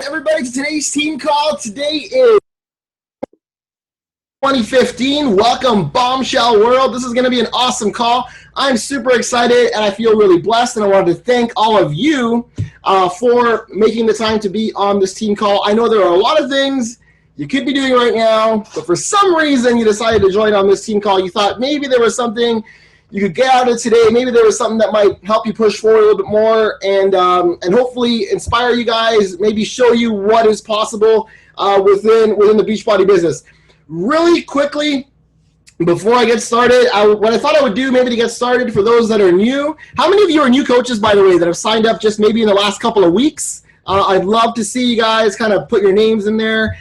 Everybody to today's team call. Today is 2015. Welcome, Bombshell World. This is going to be an awesome call. I'm super excited and I feel really blessed, and I wanted to thank all of you for making the time to be on this team call. I know there are a lot of things you could be doing right now, but for some reason you decided to join on this team call. You thought maybe there was something you could get out of today. Maybe there was something that might help you push forward a little bit more and hopefully inspire you guys, maybe show you what is possible within the Beachbody business. Really quickly, before I get started, what I thought I would do maybe to get started for those that are new, how many of you are new coaches, by the way, that have signed up just maybe in the last couple of weeks? I'd love to see you guys kind of put your names in there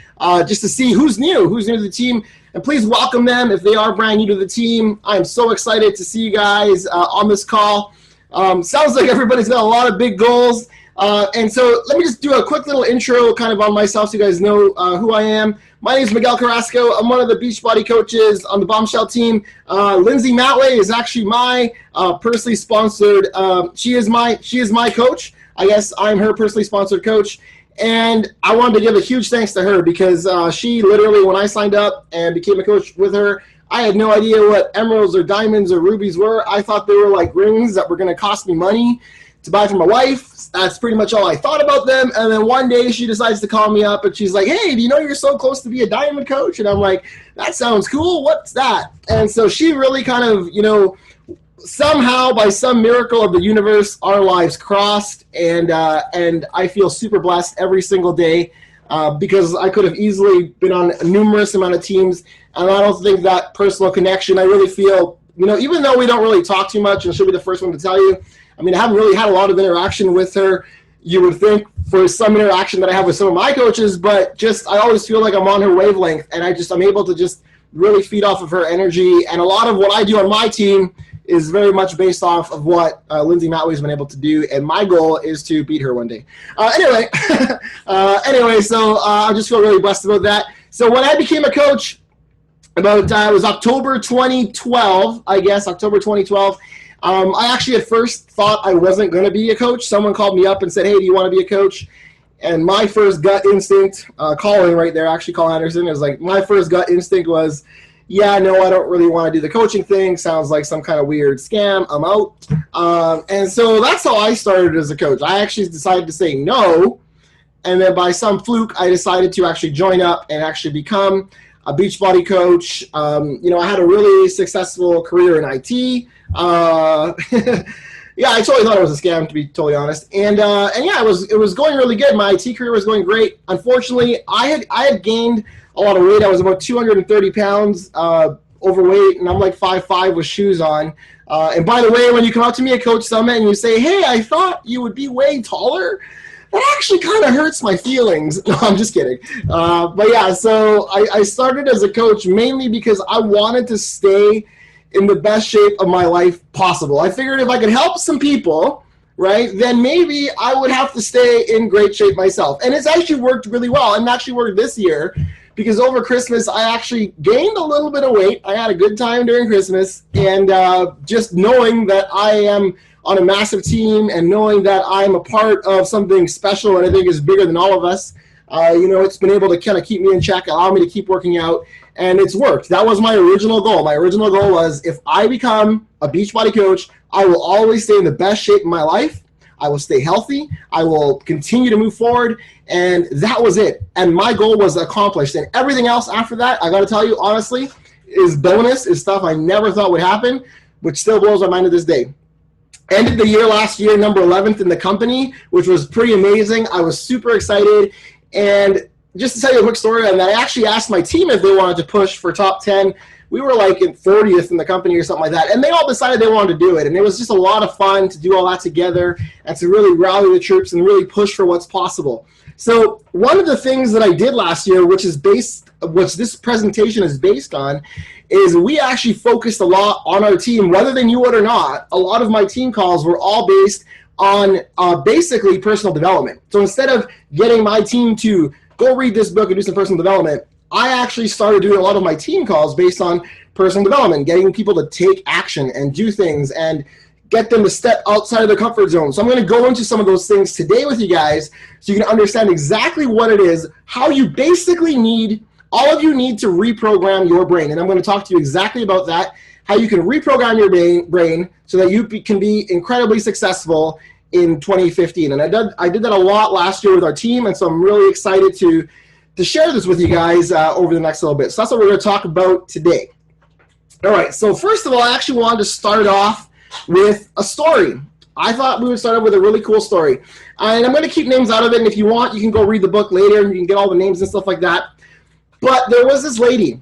just to see who's new to the team. And please welcome them if they are brand new to the team. I'm so excited to see you guys on this call. Sounds like everybody's got a lot of big goals. And so let me just do a quick little intro kind of on myself so you guys know who I am. My name is Miguel Carrasco. I'm one of the Beachbody coaches on the Bombshell team. Lindsay Matway is actually my personally sponsored. She is my coach. I guess I'm her personally sponsored coach. And I wanted to give a huge thanks to her because she literally, when I signed up and became a coach with her, I had no idea what emeralds or diamonds or rubies were. I thought they were like rings that were going to cost me money to buy for my wife. That's pretty much all I thought about them. And then one day she decides to call me up and she's like, hey, do you know you're so close to be a diamond coach? And I'm like, that sounds cool. What's that? And so she really kind of, somehow by some miracle of the universe, our lives crossed, and I feel super blessed every single day because I could have easily been on a numerous amount of teams, and I don't think that personal connection, I really feel, even though we don't really talk too much, and she'll be the first one to tell you, I haven't really had a lot of interaction with her. You would think for some interaction that I have with some of my coaches, but just I always feel like I'm on her wavelength, and I'm able to just really feed off of her energy, and a lot of what I do on my team is very much based off of what Lindsay Matway has been able to do, and my goal is to beat her one day. Anyway, so I just feel really blessed about that. So when I became a coach, it was October 2012, I guess, October 2012. I actually at first thought I wasn't going to be a coach. Someone called me up and said, hey, do you want to be a coach? And my first gut instinct, calling right there, actually Call Anderson, is like, my first gut instinct was, yeah, no, I don't really want to do the coaching thing. Sounds like some kind of weird scam. I'm out. And so that's how I started as a coach. I actually decided to say no. And then by some fluke, I decided to actually join up and actually become a Beachbody coach. I had a really successful career in IT. Yeah, I totally thought it was a scam, to be totally honest. And yeah, it was going really good. My IT career was going great. Unfortunately, I had gained a lot of weight. I was about 230 pounds overweight, and I'm like 5'5" with shoes on. And by the way, when you come up to me at Coach Summit and you say, hey, I thought you would be way taller, that actually kind of hurts my feelings. No, I'm just kidding. But yeah, so I started as a coach mainly because I wanted to stay in the best shape of my life possible. I figured if I could help some people, right, then maybe I would have to stay in great shape myself. And it's actually worked really well, and actually worked this year because over Christmas I actually gained a little bit of weight. I had a good time during Christmas, and just knowing that I am on a massive team and knowing that I'm a part of something special and I think is bigger than all of us, it's been able to kind of keep me in check, allow me to keep working out, and it's worked. That was my original goal. My original goal was if I become a Beachbody coach, I will always stay in the best shape of my life. I will stay healthy. I will continue to move forward, and that was it. And my goal was accomplished. And everything else after that, I got to tell you, honestly, is bonus, is stuff I never thought would happen, which still blows my mind to this day. Ended the year last year, number 11th in the company, which was pretty amazing. I was super excited. And just to tell you a quick story on that, I actually asked my team if they wanted to push for top 10. We were like in 40th in the company or something like that, and they all decided they wanted to do it. And it was just a lot of fun to do all that together and to really rally the troops and really push for what's possible. So one of the things that I did last year, which this presentation is based on, is we actually focused a lot on our team, whether they knew it or not. A lot of my team calls were all based on basically personal development. So instead of getting my team to go read this book and do some personal development, I actually started doing a lot of my team calls based on personal development, getting people to take action and do things and get them to step outside of their comfort zone. So I'm going to go into some of those things today with you guys so you can understand exactly what it is, how you basically need, all of you need to reprogram your brain. And I'm going to talk to you exactly about that, how you can reprogram your brain so that you can be incredibly successful in 2015. And I did that a lot last year with our team, and so I'm really excited to share this with you guys over the next little bit. So that's what we're going to talk about today. All right, so first of all, I actually wanted to start off with a story. I thought we would start off with a really cool story. And I'm going to keep names out of it, and if you want, you can go read the book later, and you can get all the names and stuff like that. But there was this lady,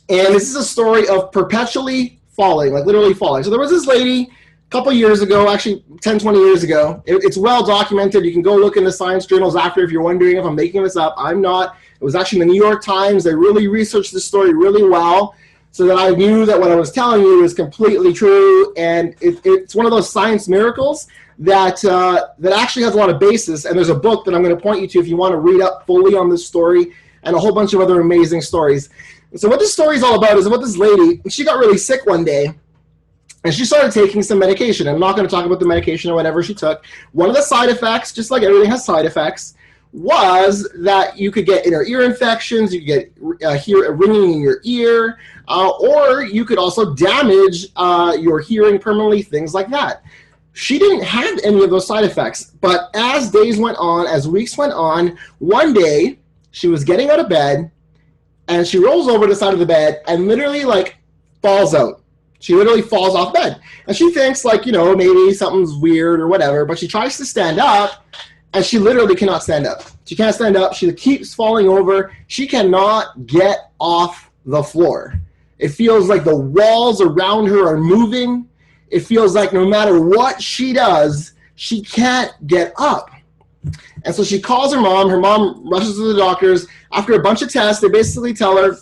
and this is a story of perpetually falling, like literally falling. So there was this lady a couple years ago, actually 10, 20 years ago. It's well documented. You can go look in the science journals after if you're wondering if I'm making this up. I'm not. It was actually in the New York Times. They really researched this story really well so that I knew that what I was telling you is completely true. And it's one of those science miracles that actually has a lot of basis. And there's a book that I'm going to point you to if you want to read up fully on this story and a whole bunch of other amazing stories. And so what this story is all about is about this lady. She got really sick one day, and she started taking some medication. I'm not going to talk about the medication or whatever she took. One of the side effects, just like everything has side effects, was that you could get inner ear infections, you could get ringing in your ear, or you could also damage your hearing permanently, things like that. She didn't have any of those side effects, but as days went on, as weeks went on, one day she was getting out of bed, and she rolls over to the side of the bed and literally like falls out. She literally falls off bed. And she thinks like, you know, maybe something's weird or whatever, but she tries to stand up and she literally cannot stand up. She can't stand up. She keeps falling over. She cannot get off the floor. It feels like the walls around her are moving. It feels like no matter what she does, she can't get up. And so she calls her mom. Her mom rushes to the doctors. After a bunch of tests, they basically tell her,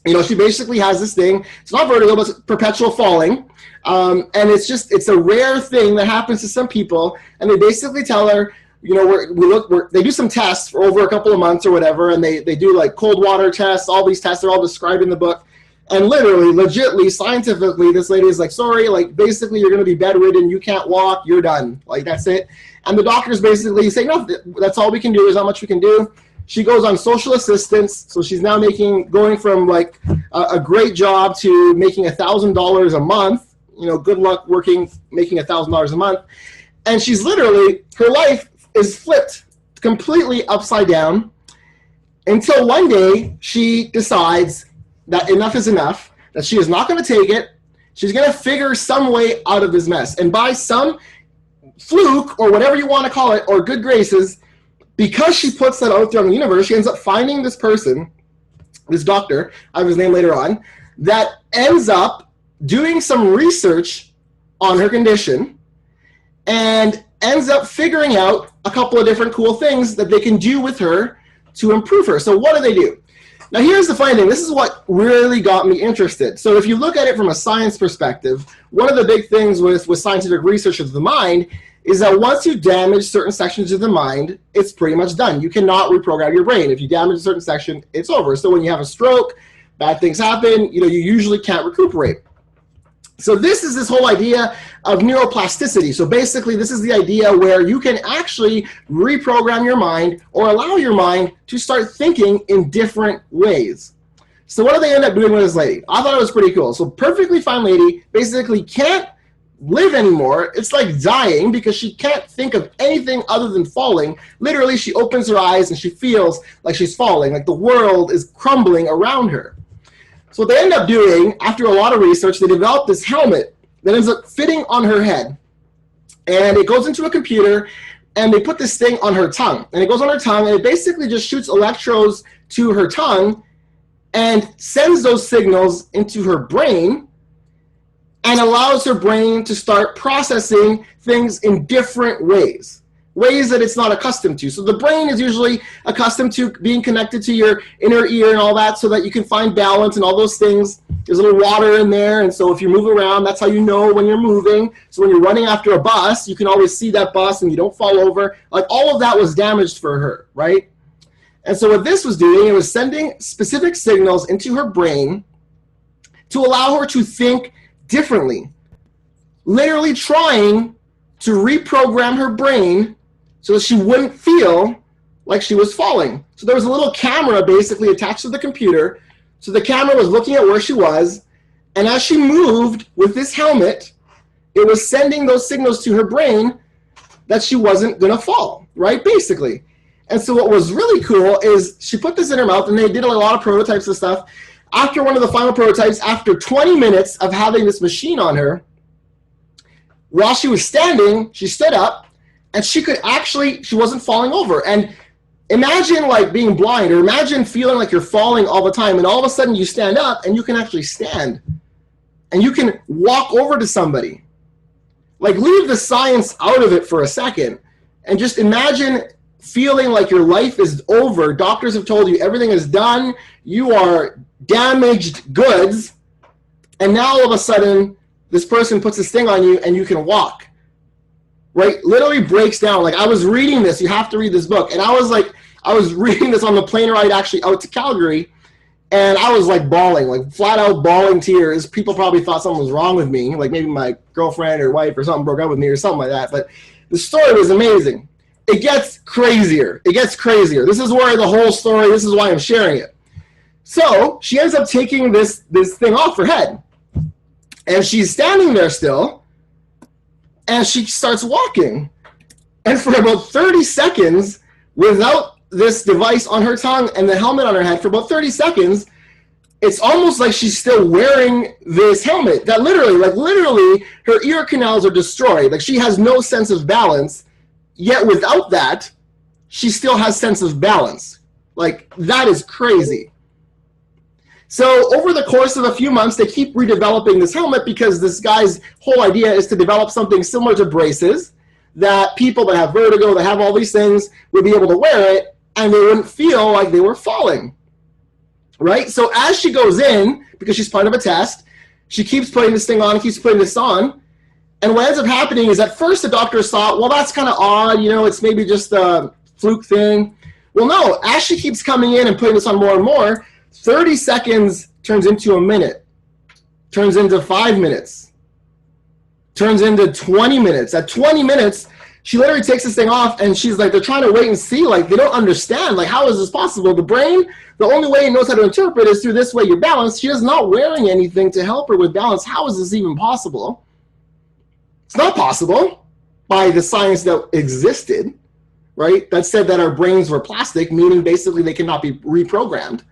you know, she basically has this thing. It's not vertigo, but it's perpetual falling. And it's a rare thing that happens to some people. And they basically tell her, you know, they do some tests for over a couple of months or whatever. And they do like cold water tests, all these tests. They're all described in the book. And literally, legitly, scientifically, this lady is like, sorry, like basically you're going to be bedridden. You can't walk. You're done. Like that's it. And the doctors basically say, no, that's all we can do is how much we can do. She goes on social assistance, so she's now going from like a great job to making $1,000 a month. You know, good luck making $1,000 a month. And she's literally, her life is flipped completely upside down until one day she decides that enough is enough, that she is not going to take it. She's going to figure some way out of this mess. And by some fluke or whatever you want to call it, or good graces, because she puts that out there in the universe, she ends up finding this person, this doctor, I have his name later on, that ends up doing some research on her condition and ends up figuring out a couple of different cool things that they can do with her to improve her. So what do? Now here's the funny thing. This is what really got me interested. So if you look at it from a science perspective, one of the big things with scientific research of the mind is that once you damage certain sections of the mind, it's pretty much done. You cannot reprogram your brain. If you damage a certain section, it's over. So when you have a stroke, bad things happen, you usually can't recuperate. So this is this whole idea of neuroplasticity. So basically, this is the idea where you can actually reprogram your mind or allow your mind to start thinking in different ways. So what do they end up doing with this lady? I thought it was pretty cool. So perfectly fine lady basically can't live anymore. It's like dying because she can't think of anything other than falling. Literally, she opens her eyes and she feels like she's falling, like the world is crumbling around her. So what they end up doing, after a lot of research, they developed this helmet that ends up fitting on her head. And it goes into a computer, and they put this thing on her tongue. And it goes on her tongue, and it basically just shoots electrodes to her tongue and sends those signals into her brain and allows her brain to start processing things in different ways that it's not accustomed to. So the brain is usually accustomed to being connected to your inner ear and all that so that you can find balance and all those things. There's a little water in there, and so if you move around, that's how you know when you're moving. So when you're running after a bus, you can always see that bus and you don't fall over. Like all of that was damaged for her, right? And so what this was doing, it was sending specific signals into her brain to allow her to think differently. literally trying to reprogram her brain so that she wouldn't feel like she was falling. So there was a little camera basically attached to the computer. So the camera was looking at where she was, and as she moved with this helmet, it was sending those signals to her brain that she wasn't going to fall, right, basically. And so what was really cool is she put this in her mouth, and they did a lot of prototypes and stuff. After one of the final prototypes, after 20 minutes of having this machine on her, while she was standing, she stood up, and she wasn't falling over. And imagine like being blind, or imagine feeling like you're falling all the time, and all of a sudden you stand up, and you can actually stand. And you can walk over to somebody. Like, leave the science out of it for a second, and just imagine feeling like your life is over. Doctors have told you everything is done. You are damaged goods. And now all of a sudden, this person puts this thing on you and you can walk. Right? Literally breaks down. Like, I was reading this. You have to read this book. And I was reading this on the plane ride actually out to Calgary. And I was like bawling, like flat out bawling tears. People probably thought something was wrong with me. Like maybe my girlfriend or wife or something broke up with me or something like that. But the story was amazing. It gets crazier. It gets crazier. This is where the whole story, this is why I'm sharing it. So she ends up taking this thing off her head. And she's standing there still. And she starts walking. And for about 30 seconds, without this device on her tongue and the helmet on her head, for about 30 seconds, it's almost like she's still wearing this helmet. That literally, her ear canals are destroyed. Like, she has no sense of balance. Yet without that, she still has sense of balance. Like, that is crazy. So over the course of a few months, they keep redeveloping this helmet because this guy's whole idea is to develop something similar to braces that people that have vertigo, that have all these things, would be able to wear it and they wouldn't feel like they were falling, right? So as she goes in, because she's part of a test, she keeps putting this thing on, keeps putting this on. And what ends up happening is at first the doctors thought, well, that's kind of odd, it's maybe just a fluke thing. Well, no, as she keeps coming in and putting this on more and more, 30 seconds turns into a minute, turns into 5 minutes, turns into 20 minutes. At 20 minutes, she literally takes this thing off and she's like, they're trying to wait and see, like they don't understand, like how is this possible? The brain, the only way it knows how to interpret is through this way you're balanced. She is not wearing anything to help her with balance. How is this even possible? It's not possible by the science that existed, right? That said that our brains were plastic, meaning basically they cannot be reprogrammed.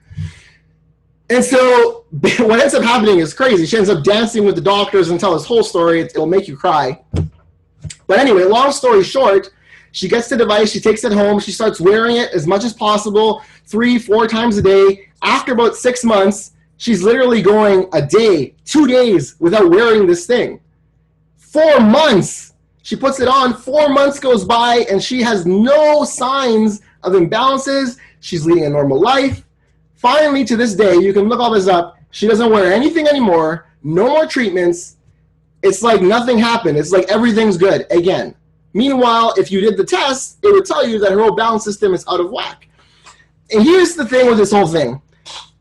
And so what ends up happening is crazy. She ends up dancing with the doctors and tell this whole story. It'll make you cry. But anyway, long story short, she gets the device, she takes it home, she starts wearing it as much as possible, 3-4 times a day. After about 6 months, she's literally going a day, 2 days without wearing this thing. 4 months. She puts it on, 4 months goes by, and she has no signs of imbalances. She's leading a normal life. Finally, to this day, you can look all this up, she doesn't wear anything anymore, no more treatments. It's like nothing happened. It's like everything's good again. Meanwhile, if you did the test, it would tell you that her whole balance system is out of whack. And here's the thing with this whole thing.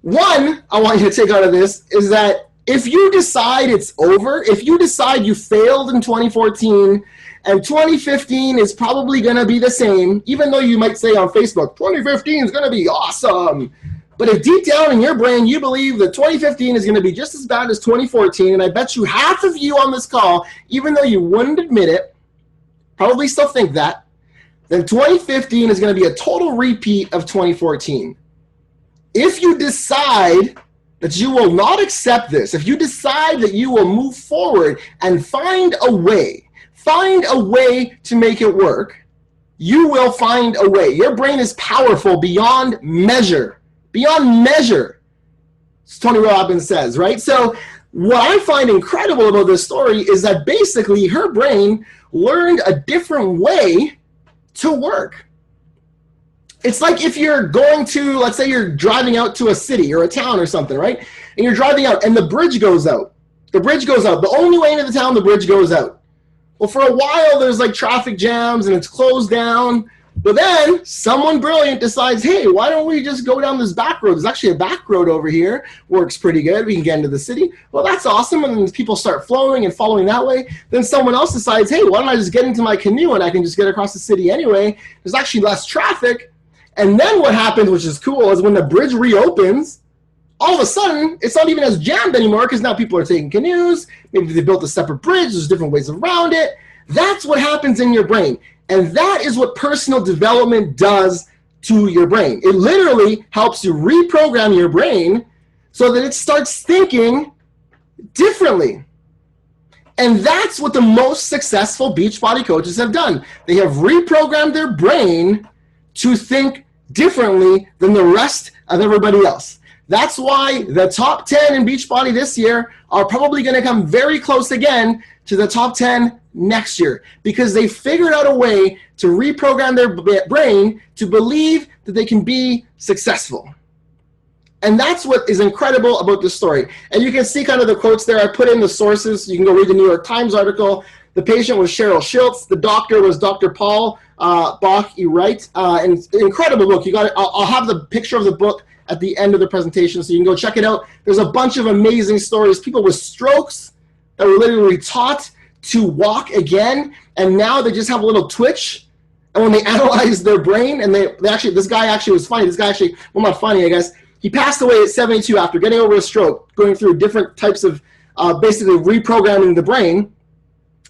One, I want you to take out of this is that if you decide it's over, if you decide you failed in 2014 and 2015 is probably going to be the same, even though you might say on Facebook, 2015 is going to be awesome. But if deep down in your brain you believe that 2015 is going to be just as bad as 2014, and I bet you half of you on this call, even though you wouldn't admit it, probably still think that, then 2015 is going to be a total repeat of 2014. If you decide that you will not accept this, if you decide that you will move forward and find a way to make it work, you will find a way. Your brain is powerful beyond measure. Beyond measure, as Tony Robbins says, right? So what I find incredible about this story is that basically her brain learned a different way to work. It's like if you're going to, let's say you're driving out to a city or a town or something, right? And you're driving out and the bridge goes out. The bridge goes out. The only way into the town, the bridge goes out. Well, for a while, there's like traffic jams and it's closed down. But then someone brilliant decides, hey, why don't we just go down this back road? There's actually a back road over here. Works pretty good. We can get into the city. Well, that's awesome. And then people start flowing and following that way. Then someone else decides, hey, why don't I just get into my canoe and I can just get across the city anyway? There's actually less traffic. And then what happens, which is cool, is when the bridge reopens, all of a sudden, it's not even as jammed anymore because now people are taking canoes. Maybe they built a separate bridge. There's different ways around it. That's what happens in your brain. And that is what personal development does to your brain. It literally helps you reprogram your brain so that it starts thinking differently. And that's what the most successful Beachbody coaches have done. They have reprogrammed their brain to think differently than the rest of everybody else. That's why the top 10 in Beachbody this year are probably going to come very close again to the top 10 next year, because they figured out a way to reprogram their brain to believe that they can be successful. And that's what is incredible about this story. And you can see kind of the quotes there. I put in the sources. You can go read the New York Times article. The patient was Cheryl Schultz. The doctor was Dr. Paul Bach-E-Wright. And incredible book. You got it. I'll have the picture of the book at the end of the presentation, so you can go check it out. There's a bunch of amazing stories. People with strokes that were literally taught to walk again, and now they just have a little twitch. And when they analyze their brain, and they actually, this guy actually was funny. This guy actually, well, not funny, I guess. He passed away at 72 after getting over a stroke, going through different types of basically reprogramming the brain.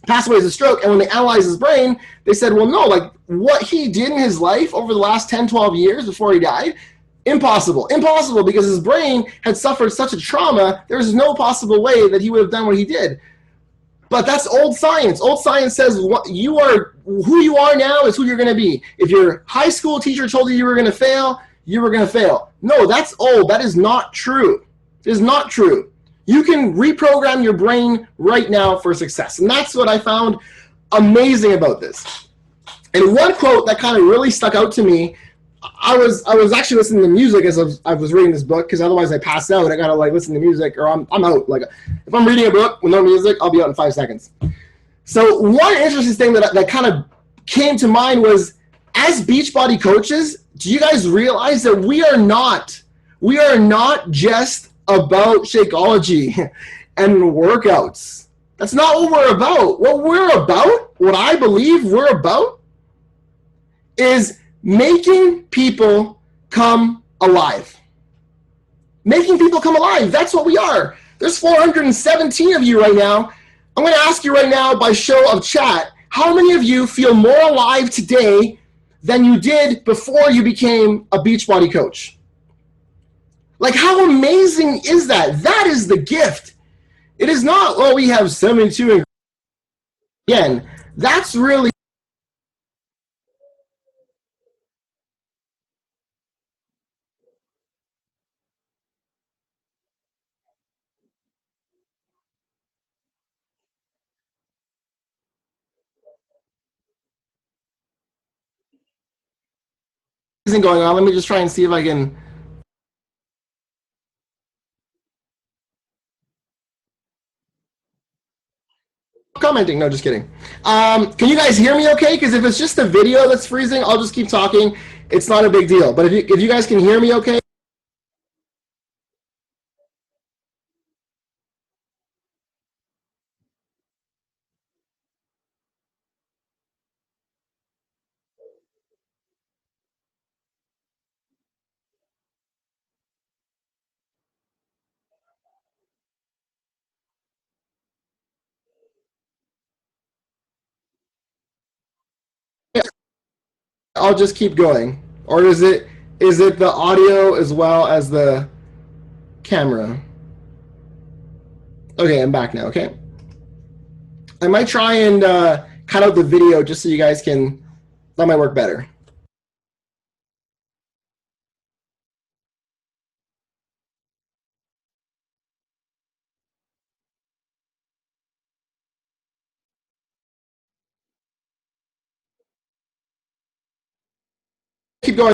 Passed away as a stroke, and when they analyzed his brain, they said, well, no, like what he did in his life over the last 10, 12 years before he died, impossible, because his brain had suffered such a trauma, there's no possible way that he would have done what he did. But that's old science. Old science says who you are now is who you're going to be. If your high school teacher told you were going to fail, you were going to fail. No, that's old. That is not true. It is not true. You can reprogram your brain right now for success. And that's what I found amazing about this. And one quote that kind of really stuck out to me, I was actually listening to music as I was reading this book, because otherwise I pass out. I gotta like listen to music, or I'm out. Like if I'm reading a book with no music, I'll be out in 5 seconds. So one interesting thing that kind of came to mind was, as Beachbody coaches, do you guys realize that we are not just about Shakeology and workouts? That's not what we're about. What I believe we're about, is making people come alive. Making people come alive. That's what we are. There's 417 of you right now. I'm going to ask you right now by show of chat, how many of you feel more alive today than you did before you became a Beachbody coach? Like, how amazing is that? That is the gift. It is not, well, we have 72. Again, that's really going on. Let me just try and see if I can. Commenting, no, just kidding. Can you guys hear me okay? Because if it's just the video that's freezing, I'll just keep talking. It's not a big deal. But if you guys can hear me okay. I'll just keep going. Or is it the audio as well as the camera? Okay, I'm back now, okay? I might try and cut out the video just so you guys can, that might work better. Keep going.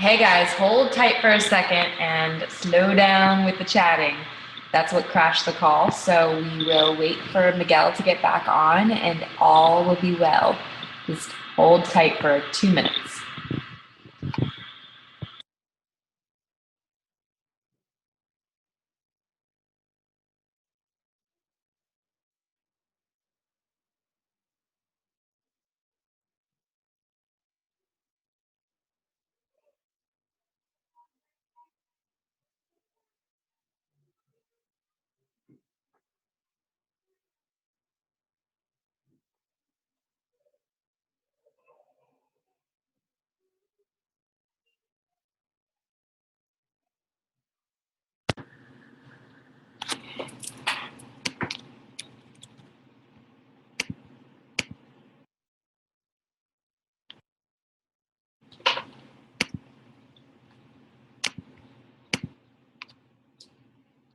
Hey guys, hold tight for a second and slow down with the chatting. That's what crashed the call. So we will wait for Miguel to get back on and all will be well. Just hold tight for 2 minutes.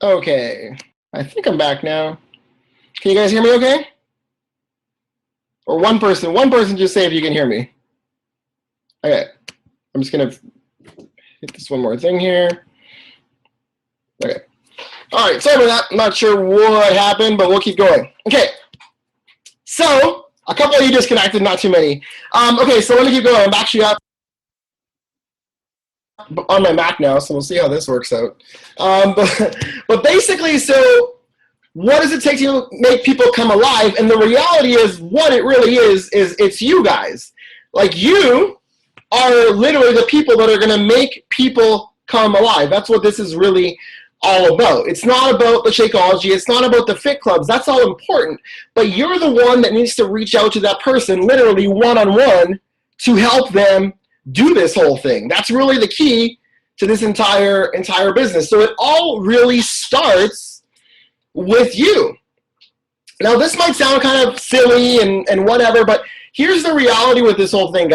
Okay, I think I'm back now. Can you guys hear me okay? Or one person just say if you can hear me. Okay, I'm just gonna hit this one more thing here. Okay, all right, sorry about that. I'm not sure what happened, but we'll keep going. Okay, so a couple of you disconnected, not too many. Okay, so let me keep going. I'm actually up on my Mac now, so we'll see how this works out. But basically, so what does it take to make people come alive? And the reality is, what it really is it's you guys. Like, you are literally the people that are going to make people come alive. That's what this is really all about. It's not about the Shakeology. It's not about the fit clubs. That's all important. But you're the one that needs to reach out to that person, literally one-on-one, to help them do this whole thing. That's really the key to this entire business. So it all really starts with you. Now, this might sound kind of silly and whatever, but here's the reality with this whole thing,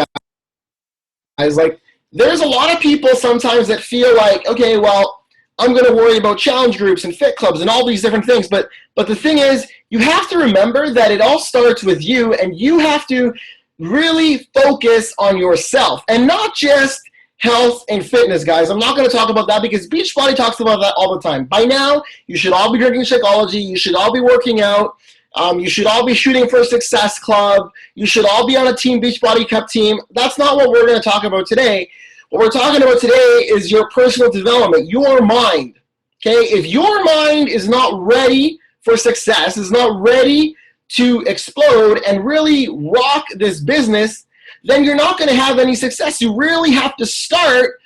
guys. Like, there's a lot of people sometimes that feel like, okay, well, I'm going to worry about challenge groups and fit clubs and all these different things. But the thing is, you have to remember that it all starts with you, and you have to really focus on yourself and not just health and fitness, guys. I'm not going to talk about that because Beachbody talks about that all the time. By now, you should all be drinking Shakeology. You should all be working out. You should all be shooting for a Success Club. You should all be on a Team Beachbody Cup team. That's not what we're going to talk about today. What we're talking about today is your personal development, your mind. Okay? If your mind is not ready for success, is not ready to explode and really rock this business, then you're not going to have any success. You really have to start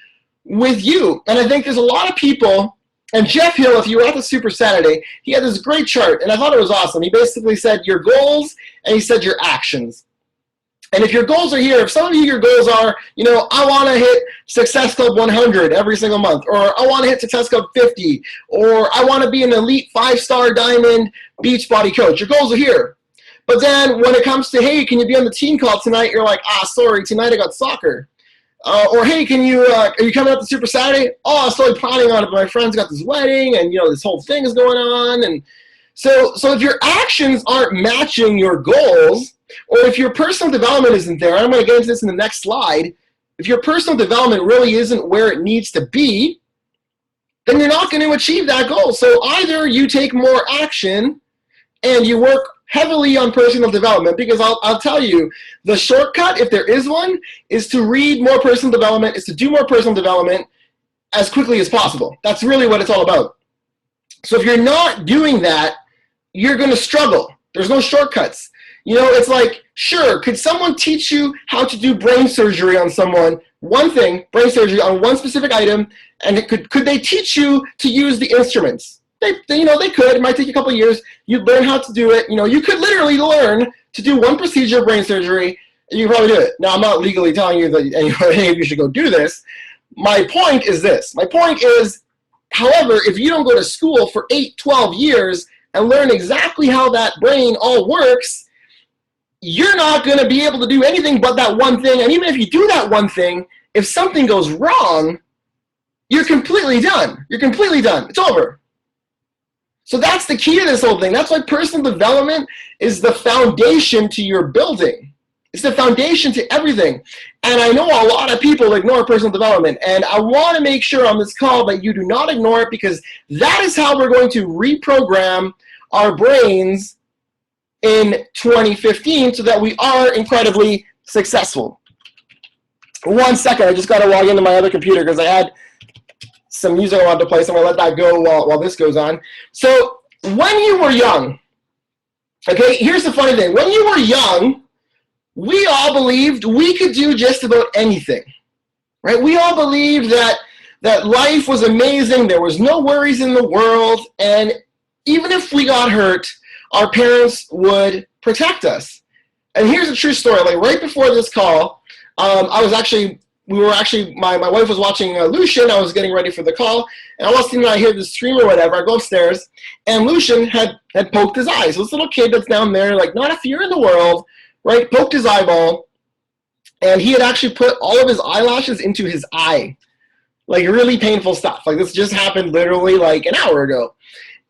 with you. And I think there's a lot of people, and Jeff Hill, if you were at the Super Saturday, he had this great chart, and I thought it was awesome. He basically said your goals, and he said your actions. And if your goals are here, if some of you, your goals are, I want to hit Success Club 100 every single month, or I want to hit Success Club 50, or I want to be an elite 5-star diamond Beachbody coach. Your goals are here. But then when it comes to, hey, can you be on the team call tonight? You're like, sorry, tonight I got soccer. Or, hey, are you coming up to Super Saturday? Oh, I was totally planning on it, but my friend's got this wedding, and, this whole thing is going on. And so if your actions aren't matching your goals, or if your personal development isn't there, I'm going to get into this in the next slide, if your personal development really isn't where it needs to be, then you're not going to achieve that goal. So either you take more action and you work heavily on personal development, because I'll tell you, the shortcut, if there is one, is to read more personal development, is to do more personal development as quickly as possible. That's really what it's all about. So if you're not doing that, you're going to struggle. There's no shortcuts. It's like, sure, could someone teach you how to do brain surgery on someone? One thing, brain surgery on one specific item, and could they teach you to use the instruments? They could. It might take a couple of years. You'd learn how to do it. You could literally learn to do one procedure of brain surgery, and you can probably do it. Now, I'm not legally telling you that any of you should go do this. My point is this. My point is, however, if you don't go to school for 8, 12 years and learn exactly how that brain all works, you're not going to be able to do anything but that one thing. And even if you do that one thing, if something goes wrong, you're completely done. You're completely done. It's over. So that's the key to this whole thing. That's why personal development is the foundation to your building. It's the foundation to everything. And I know a lot of people ignore personal development, and I want to make sure on this call that you do not ignore it, because that is how we're going to reprogram our brains in 2015 so that we are incredibly successful. 1 second, I just got to log into my other computer because I had some music I wanted to play, so I'm going to let that go while this goes on. So when you were young, okay, here's the funny thing. When you were young, we all believed we could do just about anything, right? We all believed that life was amazing, there was no worries in the world, and even if we got hurt, our parents would protect us. And here's a true story. Like right before this call, my wife was watching Lucian. I was getting ready for the call, and all of a sudden I hear this scream or whatever. I go upstairs, and Lucian had poked his eye. So this little kid that's down there, like not a fear in the world, right, poked his eyeball, and he had actually put all of his eyelashes into his eye. Like really painful stuff. Like this just happened literally like an hour ago.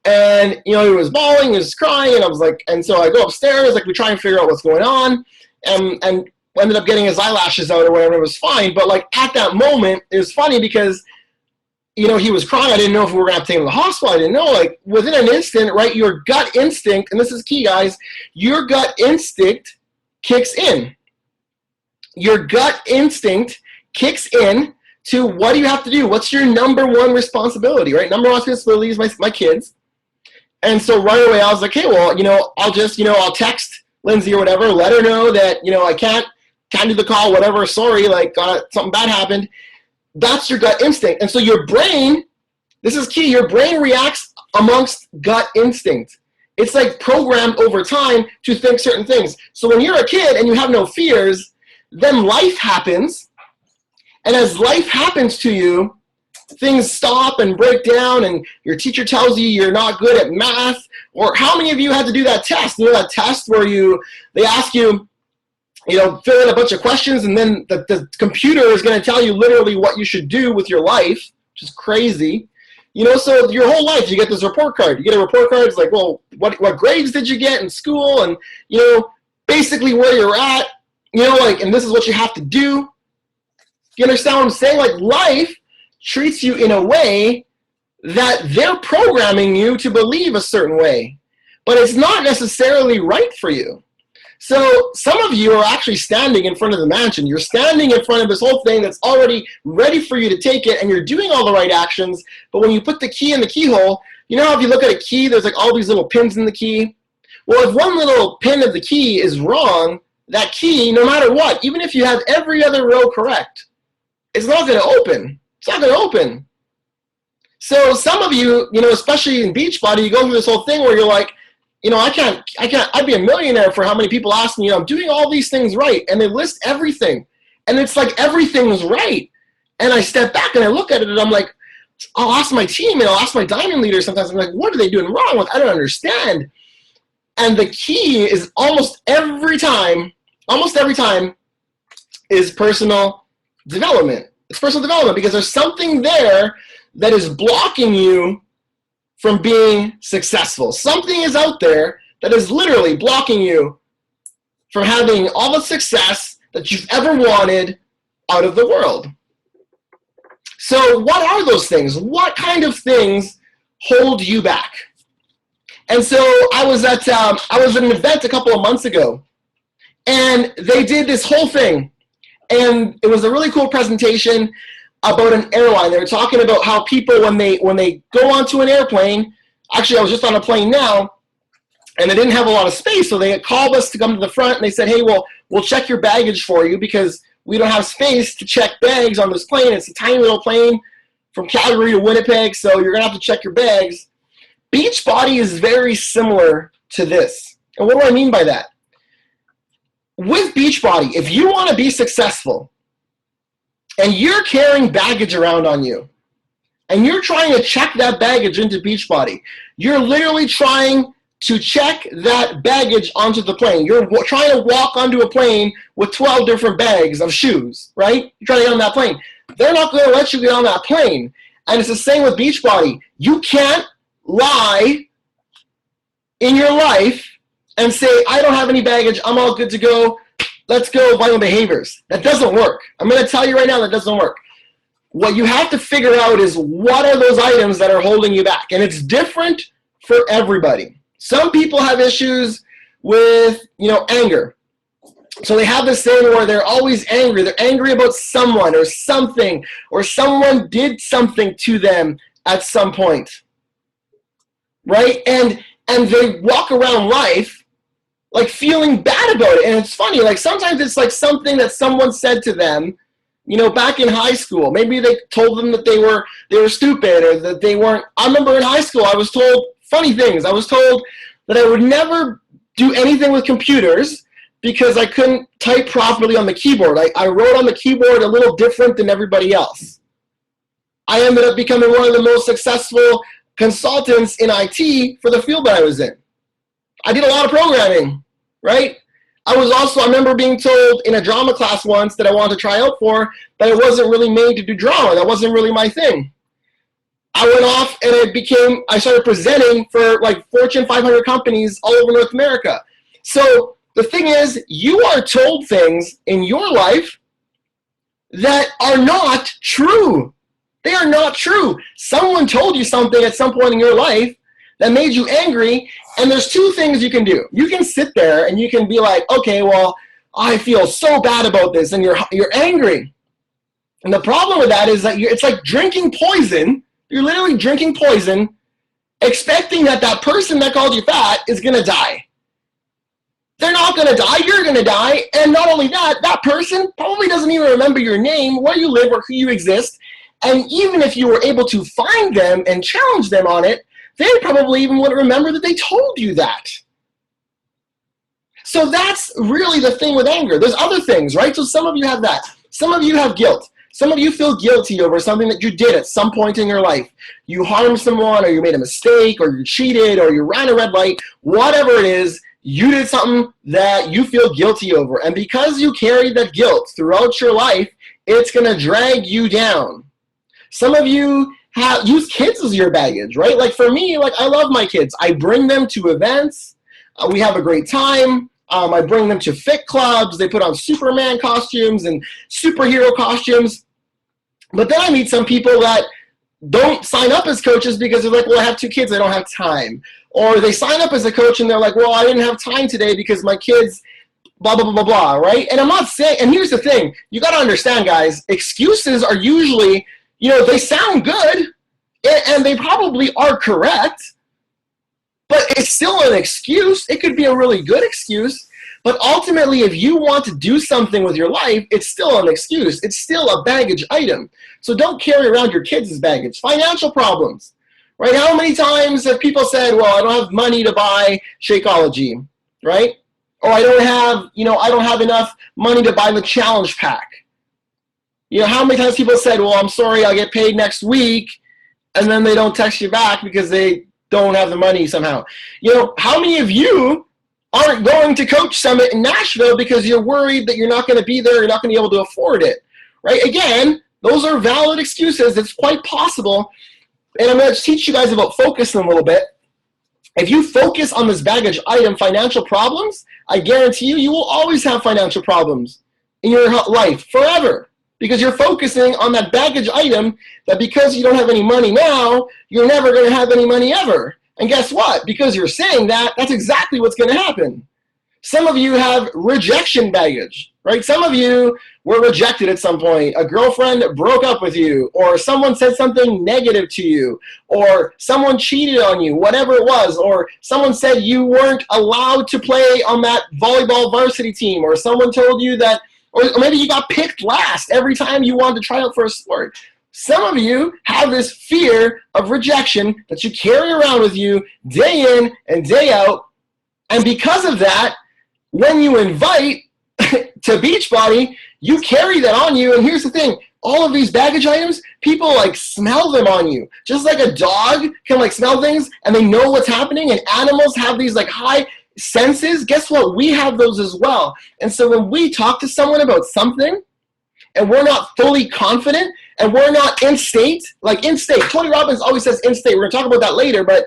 And, you know, he was bawling, he was crying, and I was like, and so I go upstairs, like we try and figure out what's going on, and ended up getting his eyelashes out or whatever, it was fine. But like at that moment, it was funny because, you know, he was crying. I didn't know if we were going to have to take him to the hospital. I didn't know. Like within an instant, right, your gut instinct, and this is key, guys, your gut instinct kicks in. Your gut instinct kicks in to what do you have to do? What's your number one responsibility, right? Number one responsibility is my kids. And so right away I was like, hey, well, you know, I'll text Lindsay or whatever, let her know that, you know, I can't do the call, whatever, sorry, like something bad happened. That's your gut instinct. And so your brain, this is key, your brain reacts amongst gut instinct. It's like programmed over time to think certain things. So when you're a kid and you have no fears, then life happens. And as life happens to you, things stop and break down, and your teacher tells you you're not good at math. Or how many of you had to do that test? You know that test where they ask you, you know, fill in a bunch of questions, and then the computer is going to tell you literally what you should do with your life, which is crazy. You know, so your whole life you get this report card. You get a report card. It's like, well, what grades did you get in school, and you know, basically where you're at. You know, like, and this is what you have to do. You understand what I'm saying? Like life treats you in a way that they're programming you to believe a certain way, but it's not necessarily right for you. So some of you are actually standing in front of the mansion. You're standing in front of this whole thing that's already ready for you to take it, and you're doing all the right actions, but when you put the key in the keyhole, you know how if you look at a key, there's like all these little pins in the key? Well, if one little pin of the key is wrong, that key, no matter what, even if you have every other row correct, it's not going to open. It's not going to open. So some of you, you know, especially in Beachbody, you go through this whole thing where you're like, you know, I'd be a millionaire for how many people ask me, you know, I'm doing all these things right. And they list everything. And it's like everything's right. And I step back and I look at it and I'm like, I'll ask my team and I'll ask my diamond leader sometimes. I'm like, what are they doing wrong? Like, I don't understand. And the key is almost every time is personal development. It's personal development because there's something there that is blocking you from being successful. Something is out there that is literally blocking you from having all the success that you've ever wanted out of the world. So what are those things? What kind of things hold you back? And so I was at an event a couple of months ago, and they did this whole thing. And it was a really cool presentation about an airline. They were talking about how people, when they go onto an airplane, actually I was just on a plane now, and they didn't have a lot of space, so they called us to come to the front, and they said, hey, well, we'll check your baggage for you because we don't have space to check bags on this plane. It's a tiny little plane from Calgary to Winnipeg, so you're going to have to check your bags. Beachbody is very similar to this. And what do I mean by that? With Beachbody, if you want to be successful and you're carrying baggage around on you and you're trying to check that baggage into Beachbody, you're literally trying to check that baggage onto the plane. You're trying to walk onto a plane with 12 different bags of shoes, right? You're trying to get on that plane. They're not going to let you get on that plane. And it's the same with Beachbody. You can't lie in your life and say, I don't have any baggage, I'm all good to go, let's go violent behaviors. That doesn't work. I'm going to tell you right now that doesn't work. What you have to figure out is what are those items that are holding you back? And it's different for everybody. Some people have issues with, anger. So they have this thing where they're always angry. They're angry about someone or something, or someone did something to them at some point, right? And they walk around life like feeling bad about it. And it's funny, like sometimes it's like something that someone said to them, back in high school. Maybe they told them that they were stupid, or that they weren't. I remember in high school I was told funny things. I was told that I would never do anything with computers because I couldn't type properly on the keyboard. I wrote on the keyboard a little different than everybody else. I ended up becoming one of the most successful consultants in IT for the field that I was in. I did a lot of programming, right? I remember being told in a drama class once that I wanted to try out for that I wasn't really made to do drama. That wasn't really my thing. I went off and I started presenting for like Fortune 500 companies all over North America. So the thing is, you are told things in your life that are not true. They are not true. Someone told you something at some point in your life that made you angry, and there's two things you can do. You can sit there and you can be like, okay, well, I feel so bad about this, and you're angry. And the problem with that is that it's like drinking poison. You're literally drinking poison, expecting that person that called you fat is going to die. They're not going to die. You're going to die. And not only that, that person probably doesn't even remember your name, where you live, or who you exist. And even if you were able to find them and challenge them on it, they probably even wouldn't remember that they told you that. So that's really the thing with anger. There's other things, right? So some of you have that. Some of you have guilt. Some of you feel guilty over something that you did at some point in your life. You harmed someone, or you made a mistake, or you cheated, or you ran a red light, whatever it is, you did something that you feel guilty over. And because you carry that guilt throughout your life, it's going to drag you down. Some of you use kids as your baggage, right? Like for me, like I love my kids. I bring them to events. We have a great time. I bring them to fit clubs. They put on Superman costumes and superhero costumes. But then I meet some people that don't sign up as coaches because they're like, well, I have two kids, I don't have time. Or they sign up as a coach and they're like, well, I didn't have time today because my kids, blah, blah, blah, blah, blah, right? And I'm not saying, and here's the thing, you got to understand, guys, excuses are usually, they sound good and they probably are correct, but it's still an excuse. It could be a really good excuse. But ultimately, if you want to do something with your life, it's still an excuse. It's still a baggage item. So don't carry around your kids as baggage. Financial problems, right? How many times have people said, well, I don't have money to buy Shakeology, right? Or I don't have enough money to buy the challenge pack. How many times people said, well, I'm sorry, I'll get paid next week, and then they don't text you back because they don't have the money somehow. How many of you aren't going to Coach Summit in Nashville because you're worried that you're not going to be there, you're not going to be able to afford it, right? Again, those are valid excuses. It's quite possible. And I'm going to teach you guys about focusing a little bit. If you focus on this baggage item, financial problems, I guarantee you will always have financial problems in your life forever because you're focusing on that baggage item that because you don't have any money now, you're never going to have any money ever. And guess what? Because you're saying that, that's exactly what's going to happen. Some of you have rejection baggage, right? Some of you were rejected at some point. A girlfriend broke up with you, or someone said something negative to you, or someone cheated on you, whatever it was, or someone said you weren't allowed to play on that volleyball varsity team, or someone told you that, or maybe you got picked last every time you wanted to try out for a sport. Some of you have this fear of rejection that you carry around with you day in and day out. And because of that, when you invite to Beachbody, you carry that on you. And here's the thing, all of these baggage items, people smell them on you. Just like a dog can smell things and they know what's happening, and animals have these high senses. Guess what? We have those as well. And so when we talk to someone about something and we're not fully confident, and we're not in state, Tony Robbins always says in state. We're going to talk about that later, but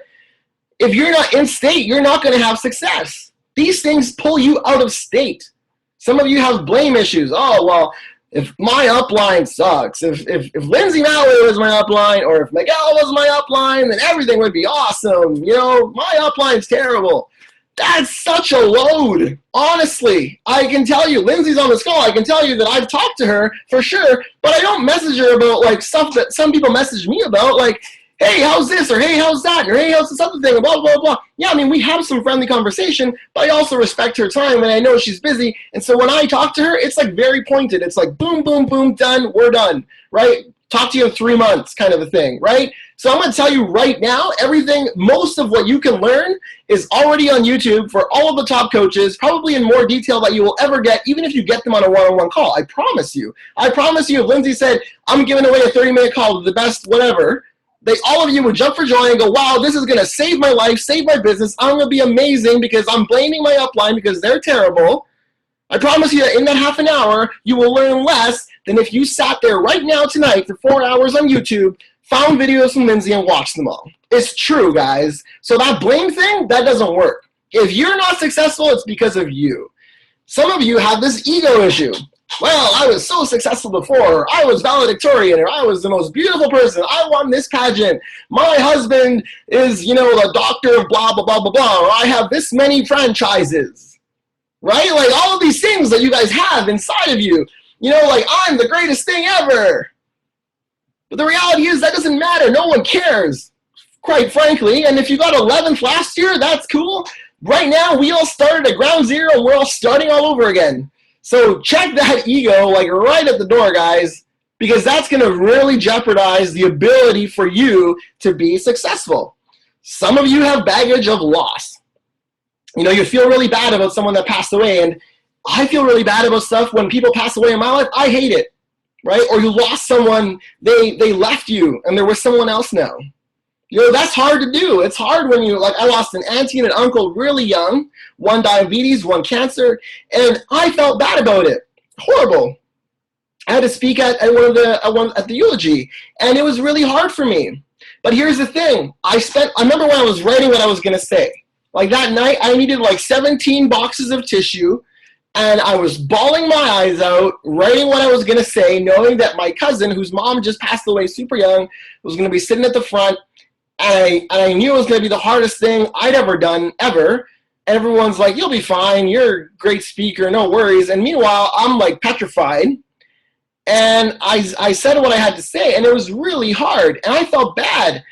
if you're not in state, you're not going to have success. These things pull you out of state. Some of you have blame issues. Oh, well, if my upline sucks, if Lindsay Mallory was my upline, or if Miguel was my upline, then everything would be awesome. You know, my upline's terrible. That's such a load. Honestly, I can tell you, Lindsay's on this call, I can tell you that I've talked to her for sure, but I don't message her about like stuff that some people message me about, like, hey, how's this? Or hey, how's that? Or hey, how's this other thing? Blah, blah, blah. Yeah, I mean, we have some friendly conversation, but I also respect her time, and I know she's busy. And so when I talk to her, it's like very pointed. It's like boom, boom, boom, done, we're done, right? Talk to you in 3 months kind of a thing, right? So I'm going to tell you right now, everything, most of what you can learn is already on YouTube for all of the top coaches, probably in more detail that you will ever get, even if you get them on a one-on-one call. I promise you. I promise you, if Lindsay said, I'm giving away a 30-minute call to the best whatever, all of you would jump for joy and go, wow, this is going to save my life, save my business. I'm going to be amazing because I'm blaming my upline because they're terrible. I promise you that in that half an hour, you will learn less than if you sat there right now tonight for 4 hours on YouTube, found videos from Lindsay, and watched them all. It's true, guys. So that blame thing, that doesn't work. If you're not successful, it's because of you. Some of you have this ego issue. Well, I was so successful before. I was valedictorian, or I was the most beautiful person. I won this pageant. My husband is, you know, the doctor of blah, blah, blah, blah, blah. Or I have this many franchises, right? Like all of these things that you guys have inside of you. You know, like I'm the greatest thing ever. But the reality is that doesn't matter. No one cares, quite frankly. And if you got 11th last year, that's cool. Right now, we all started at ground zero, and we're all starting all over again. So check that ego like right at the door, guys, because that's going to really jeopardize the ability for you to be successful. Some of you have baggage of loss. You know, you feel really bad about someone that passed away, and I feel really bad about stuff when people pass away in my life. I hate it, right? Or you lost someone, they left you, and there was someone else now. You know, that's hard to do. It's hard when you, like, I lost an auntie and an uncle really young, one diabetes, one cancer, and I felt bad about it. Horrible. I had to speak at the eulogy, and it was really hard for me. But here's the thing. I remember when I was writing what I was going to say. Like that night, I needed like 17 boxes of tissue, and I was bawling my eyes out, writing what I was going to say, knowing that my cousin, whose mom just passed away super young, was going to be sitting at the front. And I knew it was going to be the hardest thing I'd ever done, ever. And everyone's like, you'll be fine. You're a great speaker. No worries. And meanwhile, I'm like petrified. And I said what I had to say, and it was really hard. And I felt bad.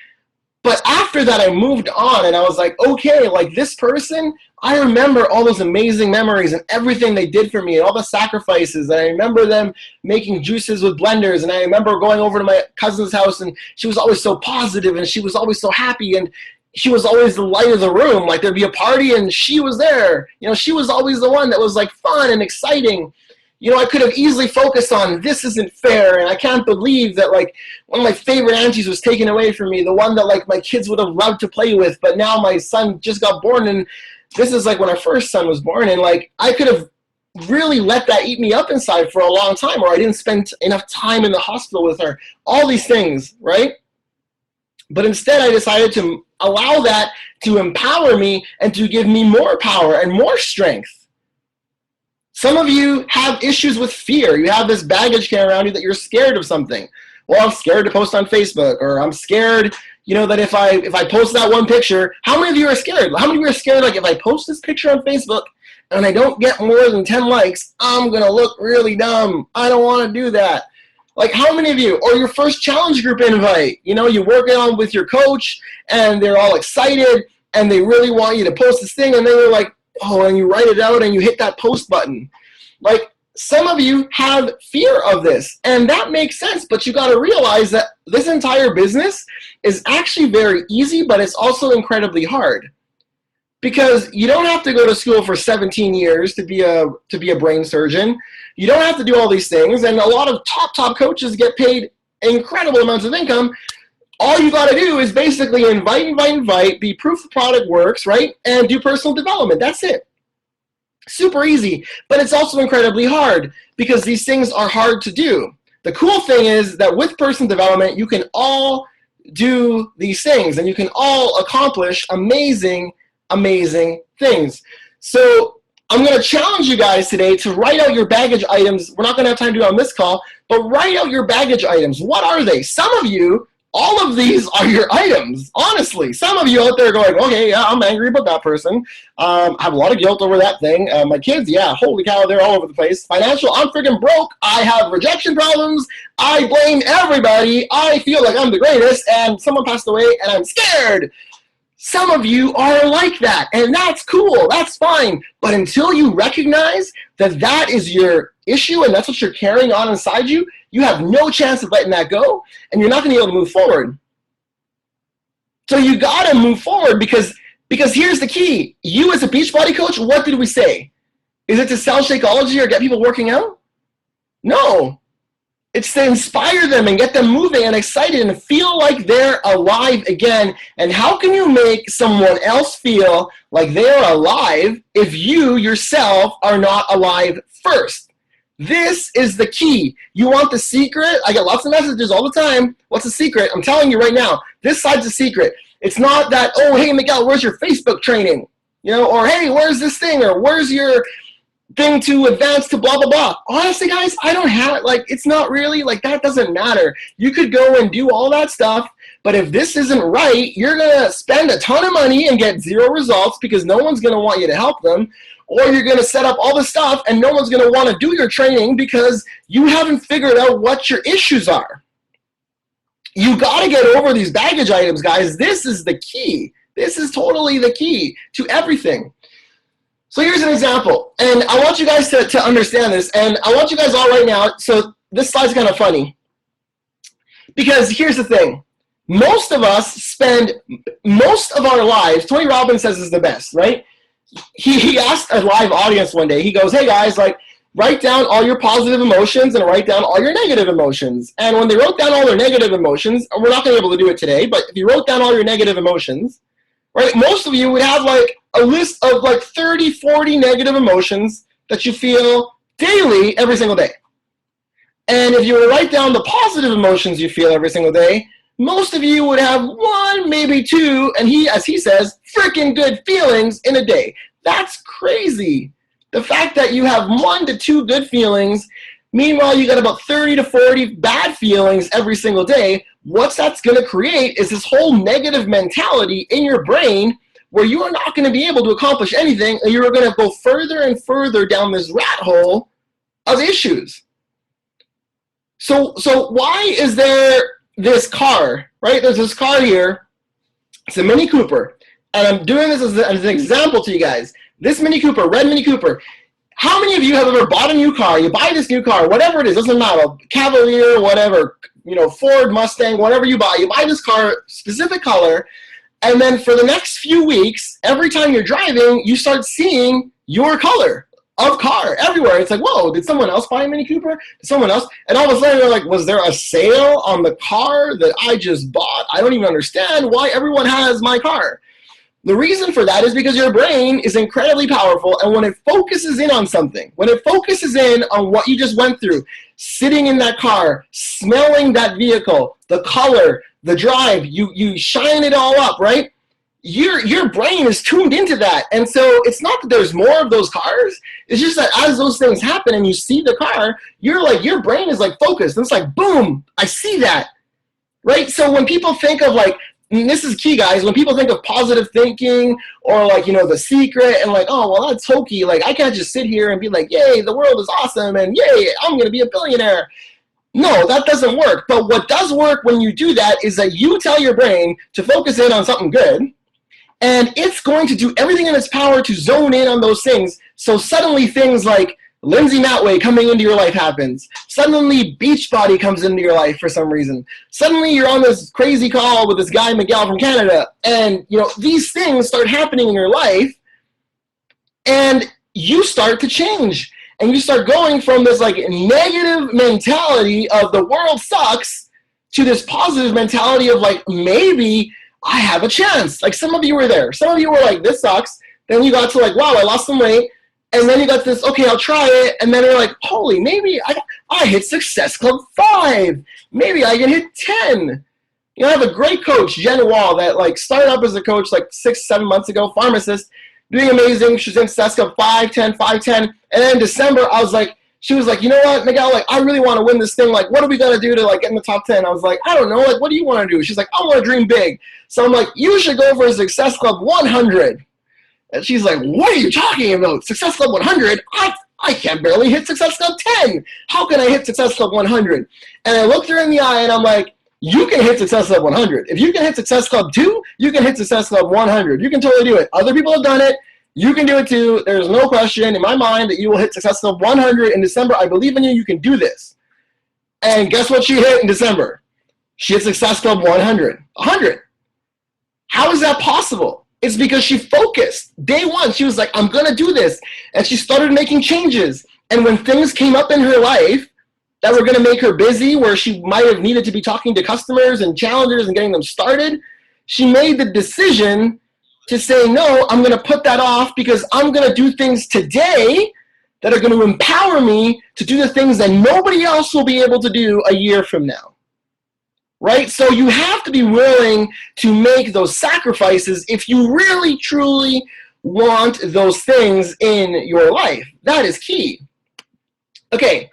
But after that, I moved on, and I was like, okay, like this person, I remember all those amazing memories and everything they did for me and all the sacrifices. And I remember them making juices with blenders, and I remember going over to my cousin's house, and she was always so positive, and she was always so happy, and she was always the light of the room. Like there'd be a party, and she was there. You know, she was always the one that was like fun and exciting. You know, I could have easily focused on this isn't fair, and I can't believe that, like, one of my favorite aunties was taken away from me, the one that, like, my kids would have loved to play with, but now my son just got born, and this is, like, when our first son was born, and, like, I could have really let that eat me up inside for a long time, or I didn't spend enough time in the hospital with her, all these things, right? But instead, I decided to allow that to empower me and to give me more power and more strength. Some of you have issues with fear. You have this baggage carrying around you that you're scared of something. Well, I'm scared to post on Facebook, or I'm scared, you know, that if I post that one picture, how many of you are scared? How many of you are scared, like, if I post this picture on Facebook and I don't get more than 10 likes, I'm going to look really dumb. I don't want to do that. Like, how many of you, or your first challenge group invite, you know, you're working on with your coach and they're all excited and they really want you to post this thing, and then you're like, oh, and you write it out and you hit that post button. Like, some of you have fear of this, and that makes sense, but you got to realize that this entire business is actually very easy, but it's also incredibly hard. Because you don't have to go to school for 17 years to be a brain surgeon. You don't have to do all these things, and a lot of top coaches get paid incredible amounts of income. All you got to do is basically invite, be proof the product works, right? And do personal development. That's it. Super easy, but it's also incredibly hard because these things are hard to do. The cool thing is that with personal development, you can all do these things and you can all accomplish amazing, amazing things. So I'm going to challenge you guys today to write out your baggage items. We're not going to have time to do it on this call, but write out your baggage items. What are they? Some of you, all of these are your items, honestly. Some of you out there going, okay, yeah, I'm angry about that person. I have a lot of guilt over that thing. My kids, yeah, holy cow, they're all over the place. Financial, I'm freaking broke. I have rejection problems. I blame everybody. I feel like I'm the greatest, and someone passed away, and I'm scared. Some of you are like that, and that's cool. That's fine. But until you recognize that that is your issue and that's what you're carrying on inside you, you have no chance of letting that go, and you're not going to be able to move forward. So you got to move forward because here's the key. You as a Beachbody coach, what did we say? Is it to sell Shakeology or get people working out? No. It's to inspire them and get them moving and excited and feel like they're alive again. And how can you make someone else feel like they're alive if you yourself are not alive first? This is the key. You want the secret? I get lots of messages all the time. What's the secret? I'm telling you right now, this side's the secret. It's not that, oh, hey, Miguel, where's your Facebook training? You know, or hey, where's this thing? Or where's your thing to advance to blah, blah, blah. Honestly, guys, I don't have it. Like, it's not really, like, that doesn't matter. You could go and do all that stuff, but if this isn't right, you're going to spend a ton of money and get zero results because no one's going to want you to help them, or you're going to set up all the stuff and no one's going to want to do your training because you haven't figured out what your issues are. You got to get over these baggage items, guys. This is the key. This is totally the key to everything. So here's an example, and I want you guys to understand this, and I want you guys all right now, so this slide's kind of funny, because here's the thing. Most of us spend most of our lives, Tony Robbins says is the best, right? He asked a live audience one day, he goes, hey guys, like, write down all your positive emotions and write down all your negative emotions. And when they wrote down all their negative emotions, and we're not going to be able to do it today, but if you wrote down all your negative emotions, right, most of you would have like a list of like 30, 40 negative emotions that you feel daily every single day. And if you were to write down the positive emotions you feel every single day, most of you would have one, maybe two, and as he says, freaking good feelings in a day. That's crazy. The fact that you have 1 to 2 good feelings, meanwhile you got about 30 to 40 bad feelings every single day, what that's going to create is this whole negative mentality in your brain where you are not going to be able to accomplish anything, and you're going to go further and further down this rat hole of issues. So why is there this car, right? There's this car here. It's a Mini Cooper, and I'm doing this as an example to you guys. This Mini Cooper, red Mini Cooper. How many of you have ever bought a new car? You buy this new car, whatever it is, doesn't matter, Cavalier, whatever, you know, Ford, Mustang, whatever you buy this car, specific color, and then for the next few weeks, every time you're driving, you start seeing your color of car everywhere. It's like, whoa, did someone else buy a Mini Cooper? Did someone else? And all of a sudden, you're like, was there a sale on the car that I just bought? I don't even understand why everyone has my car. The reason for that is because your brain is incredibly powerful, and when it focuses in on something, when it focuses in on what you just went through, sitting in that car, smelling that vehicle, the color, the drive, you shine it all up, right? Your brain is tuned into that. And so it's not that there's more of those cars, it's just that as those things happen and you see the car, you're like, your brain is like focused, and it's like, boom, I see that, right? So when people think of like, and this is key, guys, when people think of positive thinking or like, you know, The Secret and like, oh, well, that's hokey. Like, I can't just sit here and be like, yay, the world is awesome and yay, I'm going to be a billionaire. No, that doesn't work. But what does work when you do that is that you tell your brain to focus in on something good, and it's going to do everything in its power to zone in on those things. So suddenly things like Lindsay Matway coming into your life happens. Suddenly Beachbody comes into your life for some reason. Suddenly you're on this crazy call with this guy Miguel from Canada, and you know these things start happening in your life, and you start to change, and you start going from this like negative mentality of the world sucks to this positive mentality of like, maybe I have a chance. Like, some of you were there. Some of you were like, this sucks. Then you got to like, wow, I lost some weight. And then you got this, okay, I'll try it. And then you're like, holy, maybe I hit Success Club 5. Maybe I can hit 10. You know, I have a great coach, Jen Wall, that like started up as a coach like 6-7 months ago, pharmacist. doing amazing. She was in Success Club 5, 10, 5, 10. And then in December, she was like, you know what, Miguel, like, I really want to win this thing. Like, what are we going to do to, like, get in the top 10? I was like, I don't know. Like, what do you want to do? She's like, I want to dream big. So I'm like, you should go for a Success Club 100. And she's like, what are you talking about? Success Club 100? I can't barely hit Success Club 10. How can I hit Success Club 100? And I looked her in the eye and I'm like, you can hit Success Club 100. If you can hit Success Club 2, you can hit Success Club 100. You can totally do it. Other people have done it. You can do it too. There's no question in my mind that you will hit Success Club 100 in December. I believe in you. You can do this. And guess what she hit in December? She hit Success Club 100. 100. How is that possible? It's because she focused. Day one, she was like, I'm going to do this. And she started making changes. And when things came up in her life that were going to make her busy, where she might have needed to be talking to customers and challengers and getting them started, she made the decision to say, no, I'm going to put that off because I'm going to do things today that are going to empower me to do the things that nobody else will be able to do a year from now. Right? So you have to be willing to make those sacrifices if you really, truly want those things in your life. That is key. Okay.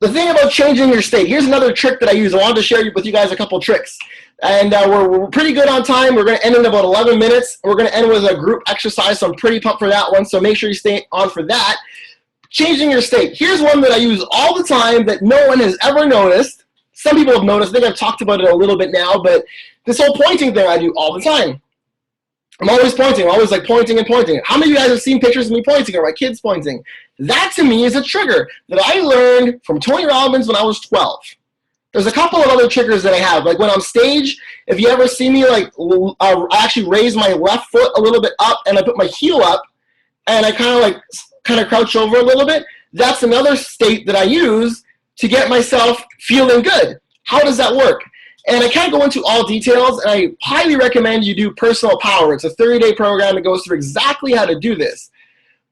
The thing about changing your state, here's another trick that I use. I wanted to share with you guys a couple tricks. And we're pretty good on time. We're going to end in about 11 minutes. We're going to end with a group exercise, so I'm pretty pumped for that one. So make sure you stay on for that. Changing your state. Here's one that I use all the time that no one has ever noticed. Some people have noticed. I think I've talked about it a little bit now, but this whole pointing thing I do all the time. I'm always pointing. I'm always like pointing and pointing. How many of you guys have seen pictures of me pointing or my kids pointing? That to me is a trigger that I learned from Tony Robbins when I was 12. There's a couple of other triggers that I have. Like when I'm stage, if you ever see me, like I actually raise my left foot a little bit up and I put my heel up and I kind of crouch over a little bit. That's another state that I use to get myself feeling good. How does that work? And I can't go into all details, and I highly recommend you do Personal Power. It's a 30-day program that goes through exactly how to do this.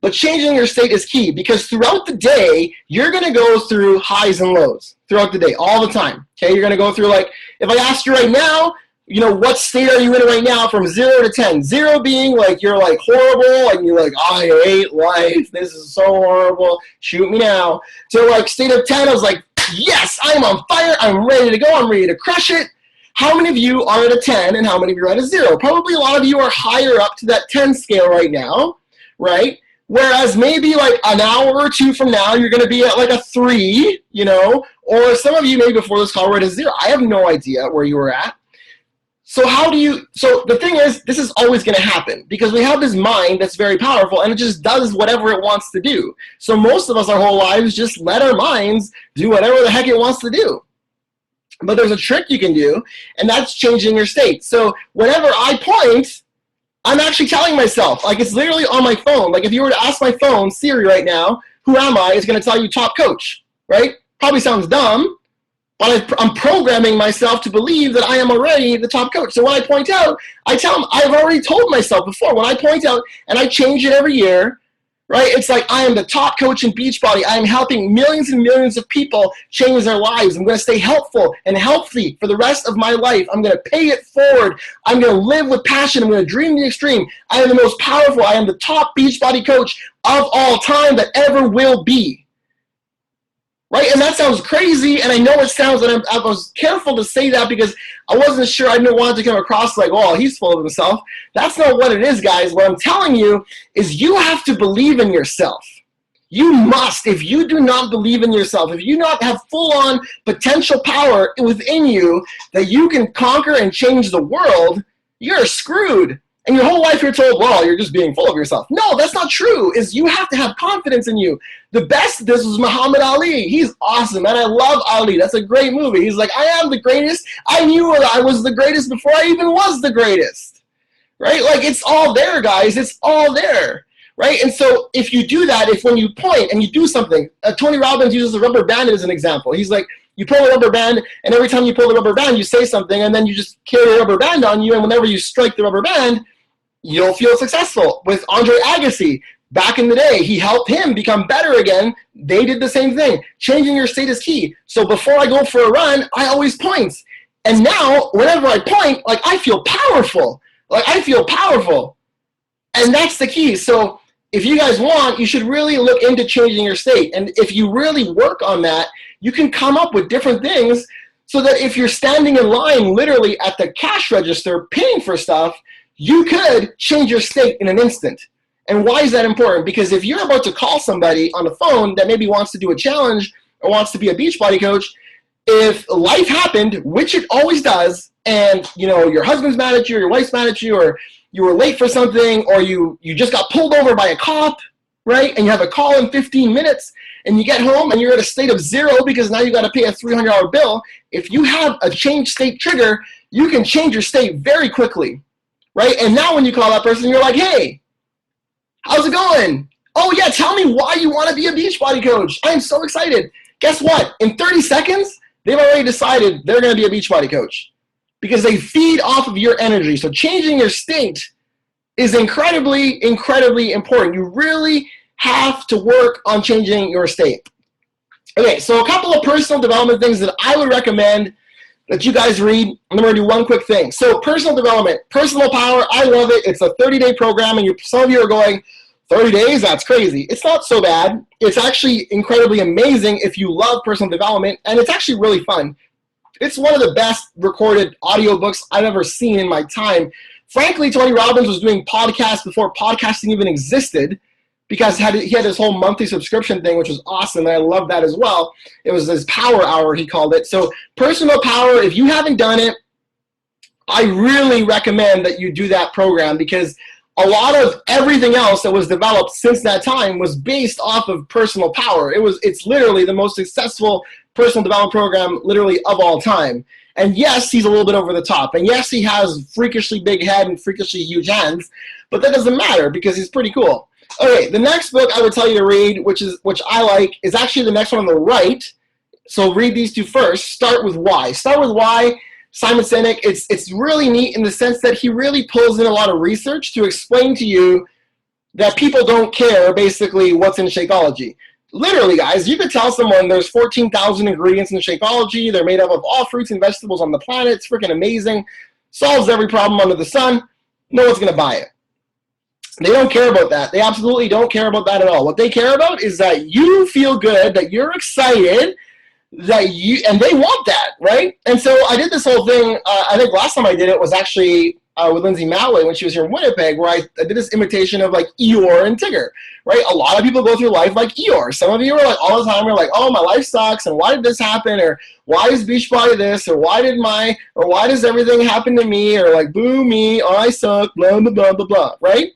But changing your state is key because throughout the day, you're going to go through highs and lows throughout the day, all the time. Okay, you're going to go through, like, if I asked you right now, you know, what state are you in right now from 0 to 10? 0 being like you're like horrible and you're like, I hate life. This is so horrible. Shoot me now. So like state of 10, I was like, yes, I'm on fire. I'm ready to go. I'm ready to crush it. How many of you are at a 10 and how many of you are at a 0? Probably a lot of you are higher up to that 10 scale right now, right? Whereas maybe like an hour or two from now, you're going to be at like a 3, you know, or some of you maybe before this call were at a 0. I have no idea where you were at. So so the thing is, this is always going to happen because we have this mind that's very powerful and it just does whatever it wants to do. So most of us, our whole lives, just let our minds do whatever the heck it wants to do. But there's a trick you can do, and that's changing your state. So whenever I point, I'm actually telling myself, like it's literally on my phone. Like if you were to ask my phone, Siri right now, who am I, it's going to tell you top coach, right? Probably sounds dumb. But I'm programming myself to believe that I am already the top coach. So when I point out, I tell them, I've already told myself before, when I point out, and I change it every year, right? It's like I am the top coach in Beachbody. I am helping millions and millions of people change their lives. I'm going to stay helpful and healthy for the rest of my life. I'm going to pay it forward. I'm going to live with passion. I'm going to dream the extreme. I am the most powerful. I am the top Beachbody coach of all time that ever will be. Right? And that sounds crazy, and I know it sounds, and I was careful to say that because I wasn't sure. I didn't want it to come across like, oh, he's full of himself. That's not what it is, guys. What I'm telling you is you have to believe in yourself. You must. If you do not believe in yourself, if you not have full-on potential power within you that you can conquer and change the world, you're screwed. And your whole life you're told, well, you're just being full of yourself. No, that's not true. You have to have confidence in you. The best of this was Muhammad Ali. He's awesome, and I love Ali. That's a great movie. He's like, I am the greatest. I knew I was the greatest before I even was the greatest. Right? Like, it's all there, guys. It's all there. Right? And so if you do that, if when you point and you do something, Tony Robbins uses a rubber band as an example. He's like, you pull a rubber band, and every time you pull the rubber band, you say something, and then you just carry a rubber band on you, and whenever you strike the rubber band, you'll feel successful. With Andre Agassi, back in the day, he helped him become better again. They did the same thing. Changing your state is key. So before I go for a run, I always point. And now, whenever I point, like I feel powerful. Like I feel powerful. And that's the key. So if you guys want, you should really look into changing your state. And if you really work on that, you can come up with different things so that if you're standing in line literally at the cash register paying for stuff, you could change your state in an instant. And why is that important? Because if you're about to call somebody on the phone that maybe wants to do a challenge or wants to be a Beachbody coach, if life happened, which it always does, and your husband's mad at you, or your wife's mad at you, or you were late for something, or you just got pulled over by a cop, right? And you have a call in 15 minutes, and you get home and you're at a state of 0 because now you got to pay a $300 bill. If you have a change state trigger, you can change your state very quickly, right? And now when you call that person, you're like, hey, how's it going? Oh yeah, tell me why you want to be a Beachbody coach. I'm so excited. Guess what? In 30 seconds, they've already decided they're going to be a Beachbody coach because they feed off of your energy. So changing your state is incredibly, incredibly important. You really have to work on changing your state. Okay, so a couple of personal development things that I would recommend that you guys read. I'm going to do one quick thing. So personal development, Personal Power, I love it. It's a 30-day program, and some of you are going, 30 days? That's crazy. It's not so bad. It's actually incredibly amazing if you love personal development, and it's actually really fun. It's one of the best recorded audiobooks I've ever seen in my time. Frankly, Tony Robbins was doing podcasts before podcasting even existed because he had this whole monthly subscription thing, which was awesome, and I love that as well. It was his Power Hour, he called it. So Personal Power, if you haven't done it, I really recommend that you do that program because a lot of everything else that was developed since that time was based off of Personal Power. It's literally the most successful personal development program literally of all time. And yes, he's a little bit over the top. And yes, he has freakishly big head and freakishly huge hands, but that doesn't matter because he's pretty cool. Okay, the next book I would tell you to read, which I like, is actually the next one on the right. So read these two first. Start with Why. Start with Why. Simon Sinek, it's really neat in the sense that he really pulls in a lot of research to explain to you that people don't care basically what's in Shakeology. Literally, guys, you could tell someone there's 14,000 ingredients in Shakeology. They're made up of all fruits and vegetables on the planet. It's freaking amazing. Solves every problem under the sun. No one's going to buy it. They don't care about that. They absolutely don't care about that at all. What they care about is that you feel good, that you're excited, and they want that, right? And so I did this whole thing, I think last time I did it was actually with Lindsay Malway when she was here in Winnipeg, where I did this imitation of like Eeyore and Tigger, right? A lot of people go through life like Eeyore. Some of you are like all the time, you're like, oh, my life sucks, and why did this happen? Or why is Beachbody this? Or why does everything happen to me? Or like, boo me, I suck, blah, blah, blah, blah, blah, right?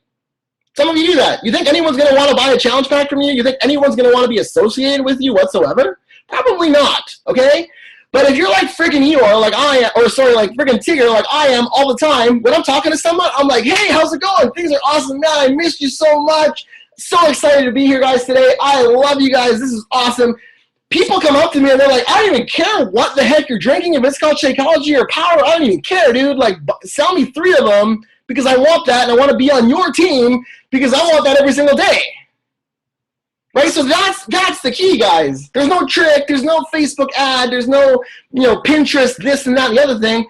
Some of you do that. You think anyone's going to want to buy a challenge pack from you? You think anyone's going to want to be associated with you whatsoever? Probably not, okay? But if you're like freaking Eeyore, like I am, or sorry, like freaking Tigger, like I am all the time, when I'm talking to someone, I'm like, hey, how's it going? Things are awesome, man. I missed you so much. So excited to be here, guys, today. I love you guys. This is awesome. People come up to me and they're like, I don't even care what the heck you're drinking. If it's called Shakeology or Power, I don't even care, dude. Like, sell me 3 of them because I want that and I want to be on your team because I want that every single day. Right, so that's the key, guys. There's no trick. There's no Facebook ad. There's no, Pinterest, this and that and the other thing.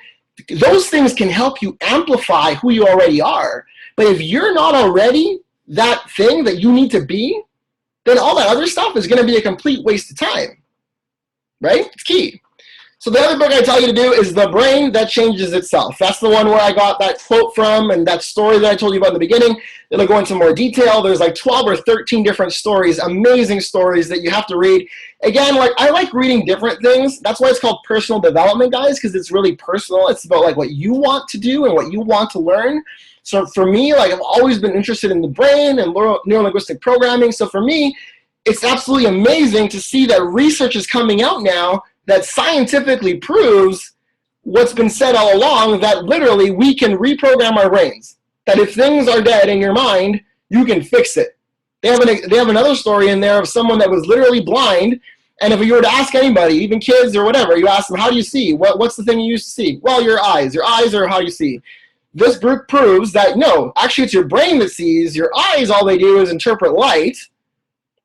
Those things can help you amplify who you already are. But if you're not already that thing that you need to be, then all that other stuff is going to be a complete waste of time. Right? It's key. So the other book I tell you to do is The Brain That Changes Itself. That's the one where I got that quote from and that story that I told you about in the beginning. It'll go into more detail. There's like 12 or 13 different stories, amazing stories that you have to read. Again, like I like reading different things. That's why it's called personal development, guys, because it's really personal. It's about like what you want to do and what you want to learn. So for me, like I've always been interested in the brain and neuro-linguistic programming. So for me, it's absolutely amazing to see that research is coming out now that scientifically proves what's been said all along, that literally we can reprogram our brains. That if things are dead in your mind, you can fix it. They have another story in there of someone that was literally blind, and if you were to ask anybody, even kids or whatever, you ask them, how do you see? What's the thing you used to see? Well, your eyes. Your eyes are how you see. This group proves that, no, actually it's your brain that sees. Your eyes, all they do is interpret light.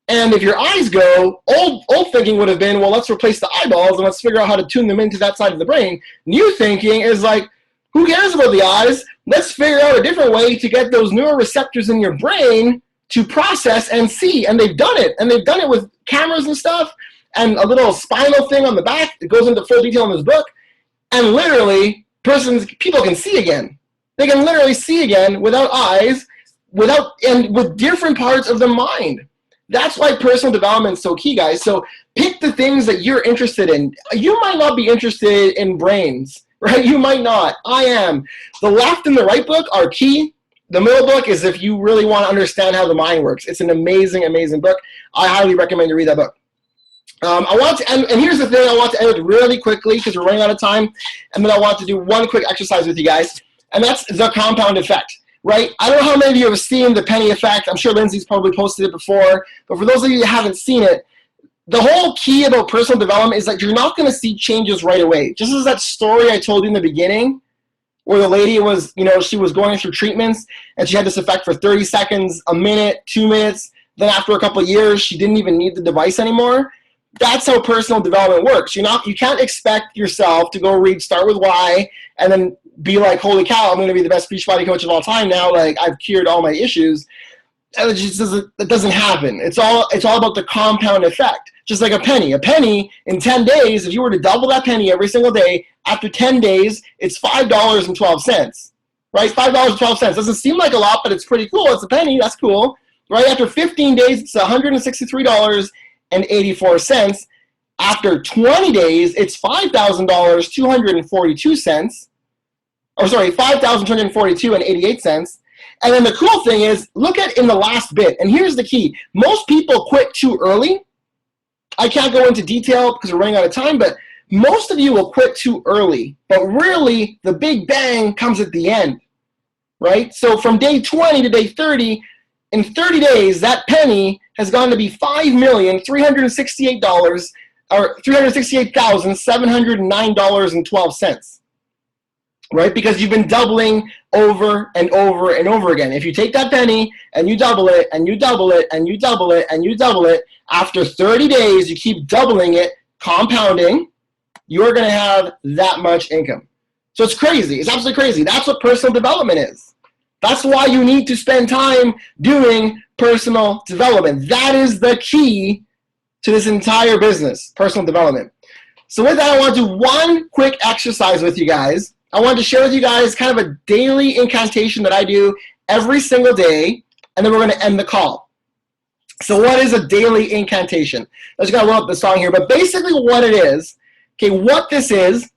And if your eyes go, old thinking would have been, well, let's replace the eyeballs and let's figure out how to tune them into that side of the brain. New thinking is like, Who cares about the eyes? Let's figure out a different way to get those neuroreceptors in your brain to process and see. And they've done it. And they've done it with cameras and stuff and a little spinal thing on the back that goes into full detail in this book. And literally, people can see again. They can literally see again without eyes, and with different parts of the mind. That's why personal development is so key, guys. So pick the things that you're interested in. You might not be interested in brains, right? You might not. I am. The left and the right book are key. The middle book is if you really want to understand how the mind works. It's an amazing, amazing book. I highly recommend you read that book. I want to end, and here's the thing, I want to end it really quickly because we're running out of time, and then I want to do one quick exercise with you guys, and that's the compound effect, right? I don't know how many of you have seen the penny effect. I'm sure Lindsay's probably posted it before, but for those of you who haven't seen it, the whole key about personal development is that you're not going to see changes right away. Just as that story I told you in the beginning, where the lady was, she was going through treatments, and she had this effect for 30 seconds, a minute, 2 minutes, then after a couple of years, she didn't even need the device anymore. That's how personal development works. You can't expect yourself to go read Start With Why and then be like, holy cow, I'm going to be the best Beachbody coach of all time now. Like, I've cured all my issues. And it doesn't happen. It's all about the compound effect. Just like a penny. A penny in 10 days, if you were to double that penny every single day, after 10 days, it's $5.12. Right? $5.12. Doesn't seem like a lot, but it's pretty cool. It's a penny. That's cool. Right? After 15 days, it's $163.84. After 20 days, it's $5,242. Or sorry, $5,242.88. And then the cool thing is, look at in the last bit. And here's the key. Most people quit too early. I can't go into detail because we're running out of time, but most of you will quit too early. But really, the big bang comes at the end, right? So from day 20 to day 30, in 30 days, that penny has gone to be $5,368 or $368,709.12. Right? Because you've been doubling over and over and over again. If you take that penny and you double it and you double it and you double it and you double it, after 30 days, you keep doubling it, compounding, you're going to have that much income. So it's crazy. It's absolutely crazy. That's what personal development is. That's why you need to spend time doing personal development. That is the key to this entire business, personal development. So with that, I want to do one quick exercise with you guys. I wanted to share with you guys kind of a daily incantation that I do every single day, and then we're going to end the call. So what is a daily incantation? I just got to load up the song here, but basically what it is, okay, what this is,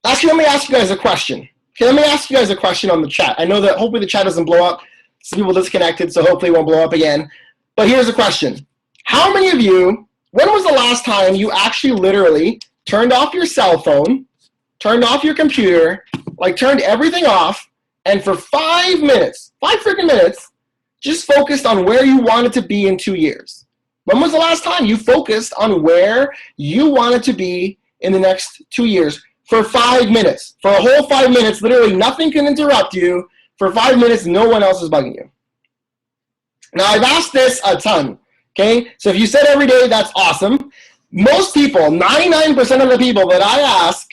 actually let me ask you guys a question. Okay, let me ask you guys a question on the chat. I know that hopefully the chat doesn't blow up. Some people disconnected, so hopefully it won't blow up again. But here's a question. How many of you, when was the last time you actually literally turned off your cell phone, turned off your computer, like turned everything off, and for 5 minutes, 5 freaking minutes, just focused on where you wanted to be in 2 years? When was the last time you focused on where you wanted to be in the next 2 years? For 5 minutes. For a whole 5 minutes, literally nothing can interrupt you. For 5 minutes, no one else is bugging you. Now, I've asked this a ton, okay? So if you said every day, that's awesome. Most people, 99% of the people that I ask,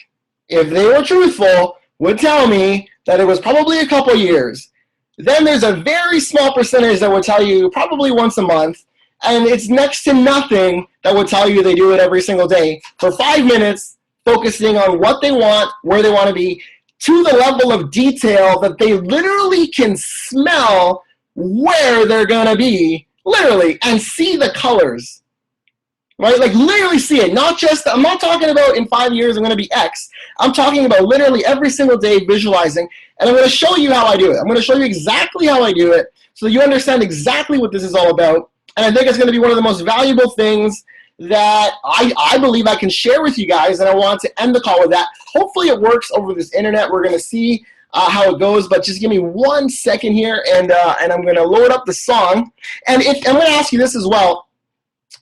if they were truthful, would tell me that it was probably a couple years. Then there's a very small percentage that would tell you probably once a month, and it's next to nothing that would tell you they do it every single day for 5 minutes, focusing on what they want, where they want to be, to the level of detail that they literally can smell where they're going to be, literally, and see the colors. Right? Like literally see it. Not just, I'm not talking about in 5 years I'm going to be X. I'm talking about literally every single day visualizing. And I'm going to show you how I do it. I'm going to show you exactly how I do it so you understand exactly what this is all about. And I think it's going to be one of the most valuable things that I believe I can share with you guys. And I want to end the call with that. Hopefully it works over this internet. We're going to see how it goes. But just give me 1 second here and I'm going to load up the song. And I'm going to ask you this as well.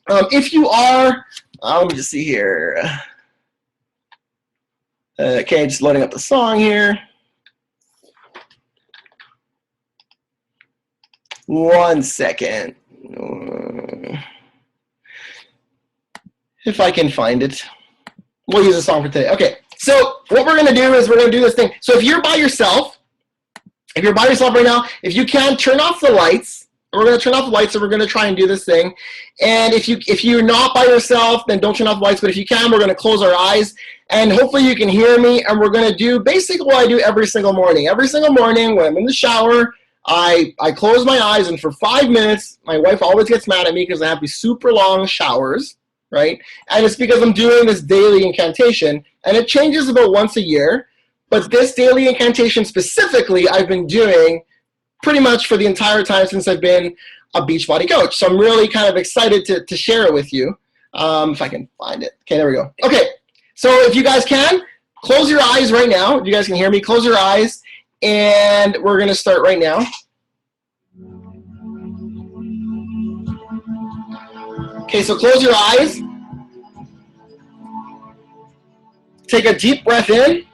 If you are, let me just see here. Okay, just loading up the song here. 1 second. If I can find it. We'll use a song for today. Okay, So what we're gonna do is we're gonna do this thing. So if you're by yourself right now, if you can, turn off the lights. We're gonna turn off the lights and we're gonna try and do this thing. And if you're not by yourself, then don't turn off the lights. But if you can, we're gonna close our eyes and hopefully you can hear me. And we're gonna do basically what I do every single morning. Every single morning when I'm in the shower, I close my eyes, and for 5 minutes, my wife always gets mad at me because I have these super long showers, right? And it's because I'm doing this daily incantation, and it changes about once a year. But this daily incantation specifically, I've been doing pretty much for the entire time since I've been a Beachbody coach. So I'm really kind of excited to share it with you, if I can find it. Okay, there we go. Okay, so if you guys can, close your eyes right now. If you guys can hear me, close your eyes. And we're going to start right now. Okay, so close your eyes. Take a deep breath in.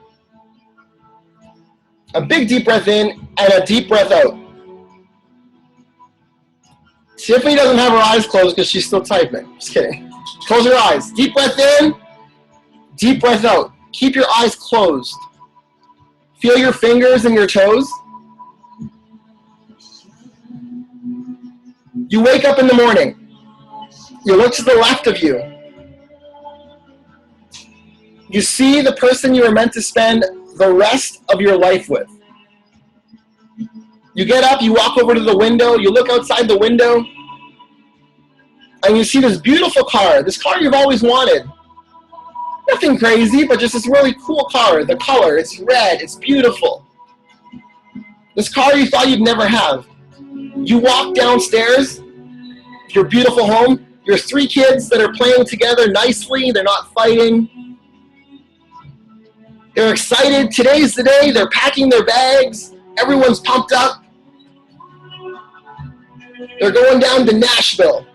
A big deep breath in and a deep breath out. Tiffany doesn't have her eyes closed because she's still typing. Just kidding. Close your eyes. Deep breath in, deep breath out. Keep your eyes closed. Feel your fingers and your toes. You wake up in the morning. You look to the left of you. You see the person you were meant to spend the rest of your life with. You get up, you walk over to the window, you look outside the window, and you see this beautiful car, this car you've always wanted. Nothing crazy, but just this really cool car. The color, it's red, it's beautiful. This car you thought you'd never have. You walk downstairs, your beautiful home, your 3 kids that are playing together nicely, they're not fighting. They're excited, today's the day, they're packing their bags, everyone's pumped up. They're going down to Nashville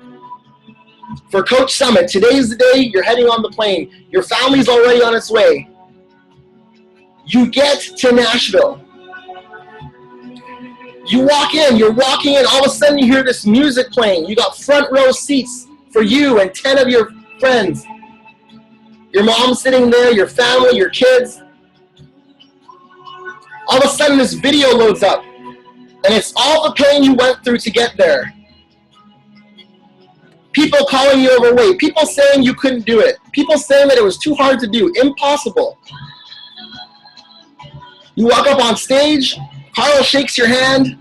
for Coach Summit. Today's the day, you're heading on the plane. Your family's already on its way. You get to Nashville. You walk in, you're walking in, all of a sudden you hear this music playing. You got front row seats for you and 10 of your friends. Your mom's sitting there, your family, your kids. All of a sudden this video loads up, and it's all the pain you went through to get there. People calling you overweight, people saying you couldn't do it, people saying that it was too hard to do, impossible. You walk up on stage, Carl shakes your hand.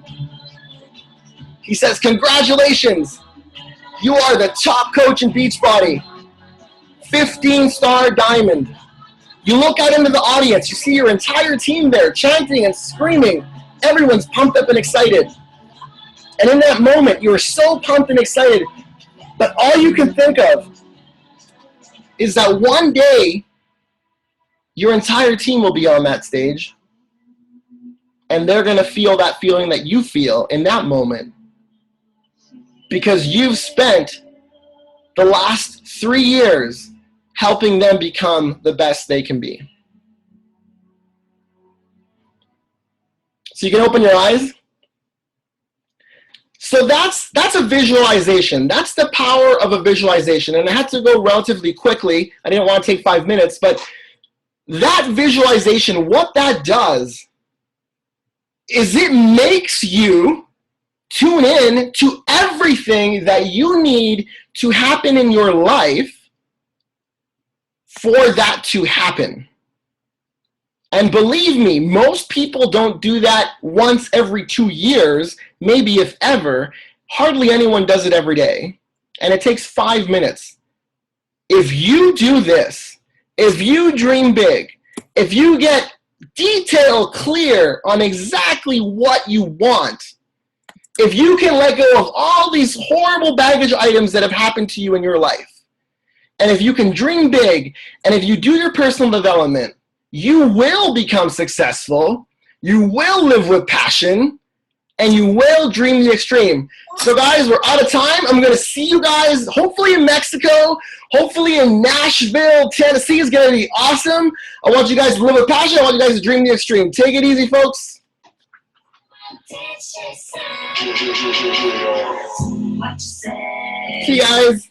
He says, "Congratulations, you are the top coach in Beachbody, 15-star diamond." You look out into the audience, you see your entire team there chanting and screaming. Everyone's pumped up and excited. And in that moment, you are so pumped and excited, but all you can think of is that one day, your entire team will be on that stage, and they're going to feel that feeling that you feel in that moment, because you've spent the last 3 years helping them become the best they can be. So you can open your eyes. So that's a visualization. That's the power of a visualization. And I had to go relatively quickly. I didn't want to take 5 minutes, but that visualization, what that does is it makes you tune in to everything that you need to happen in your life for that to happen. And believe me, most people don't do that once every 2 years, maybe if ever. Hardly anyone does it every day. And it takes 5 minutes. If you do this, if you dream big, if you get detail clear on exactly what you want, if you can let go of all these horrible baggage items that have happened to you in your life, and if you can dream big, and if you do your personal development, you will become successful, you will live with passion, and you will dream the extreme. So guys, we're out of time. I'm gonna see you guys hopefully in Mexico, hopefully in Nashville, Tennessee is gonna be awesome. I want you guys to live with passion, I want you guys to dream the extreme. Take it easy, folks. See you guys.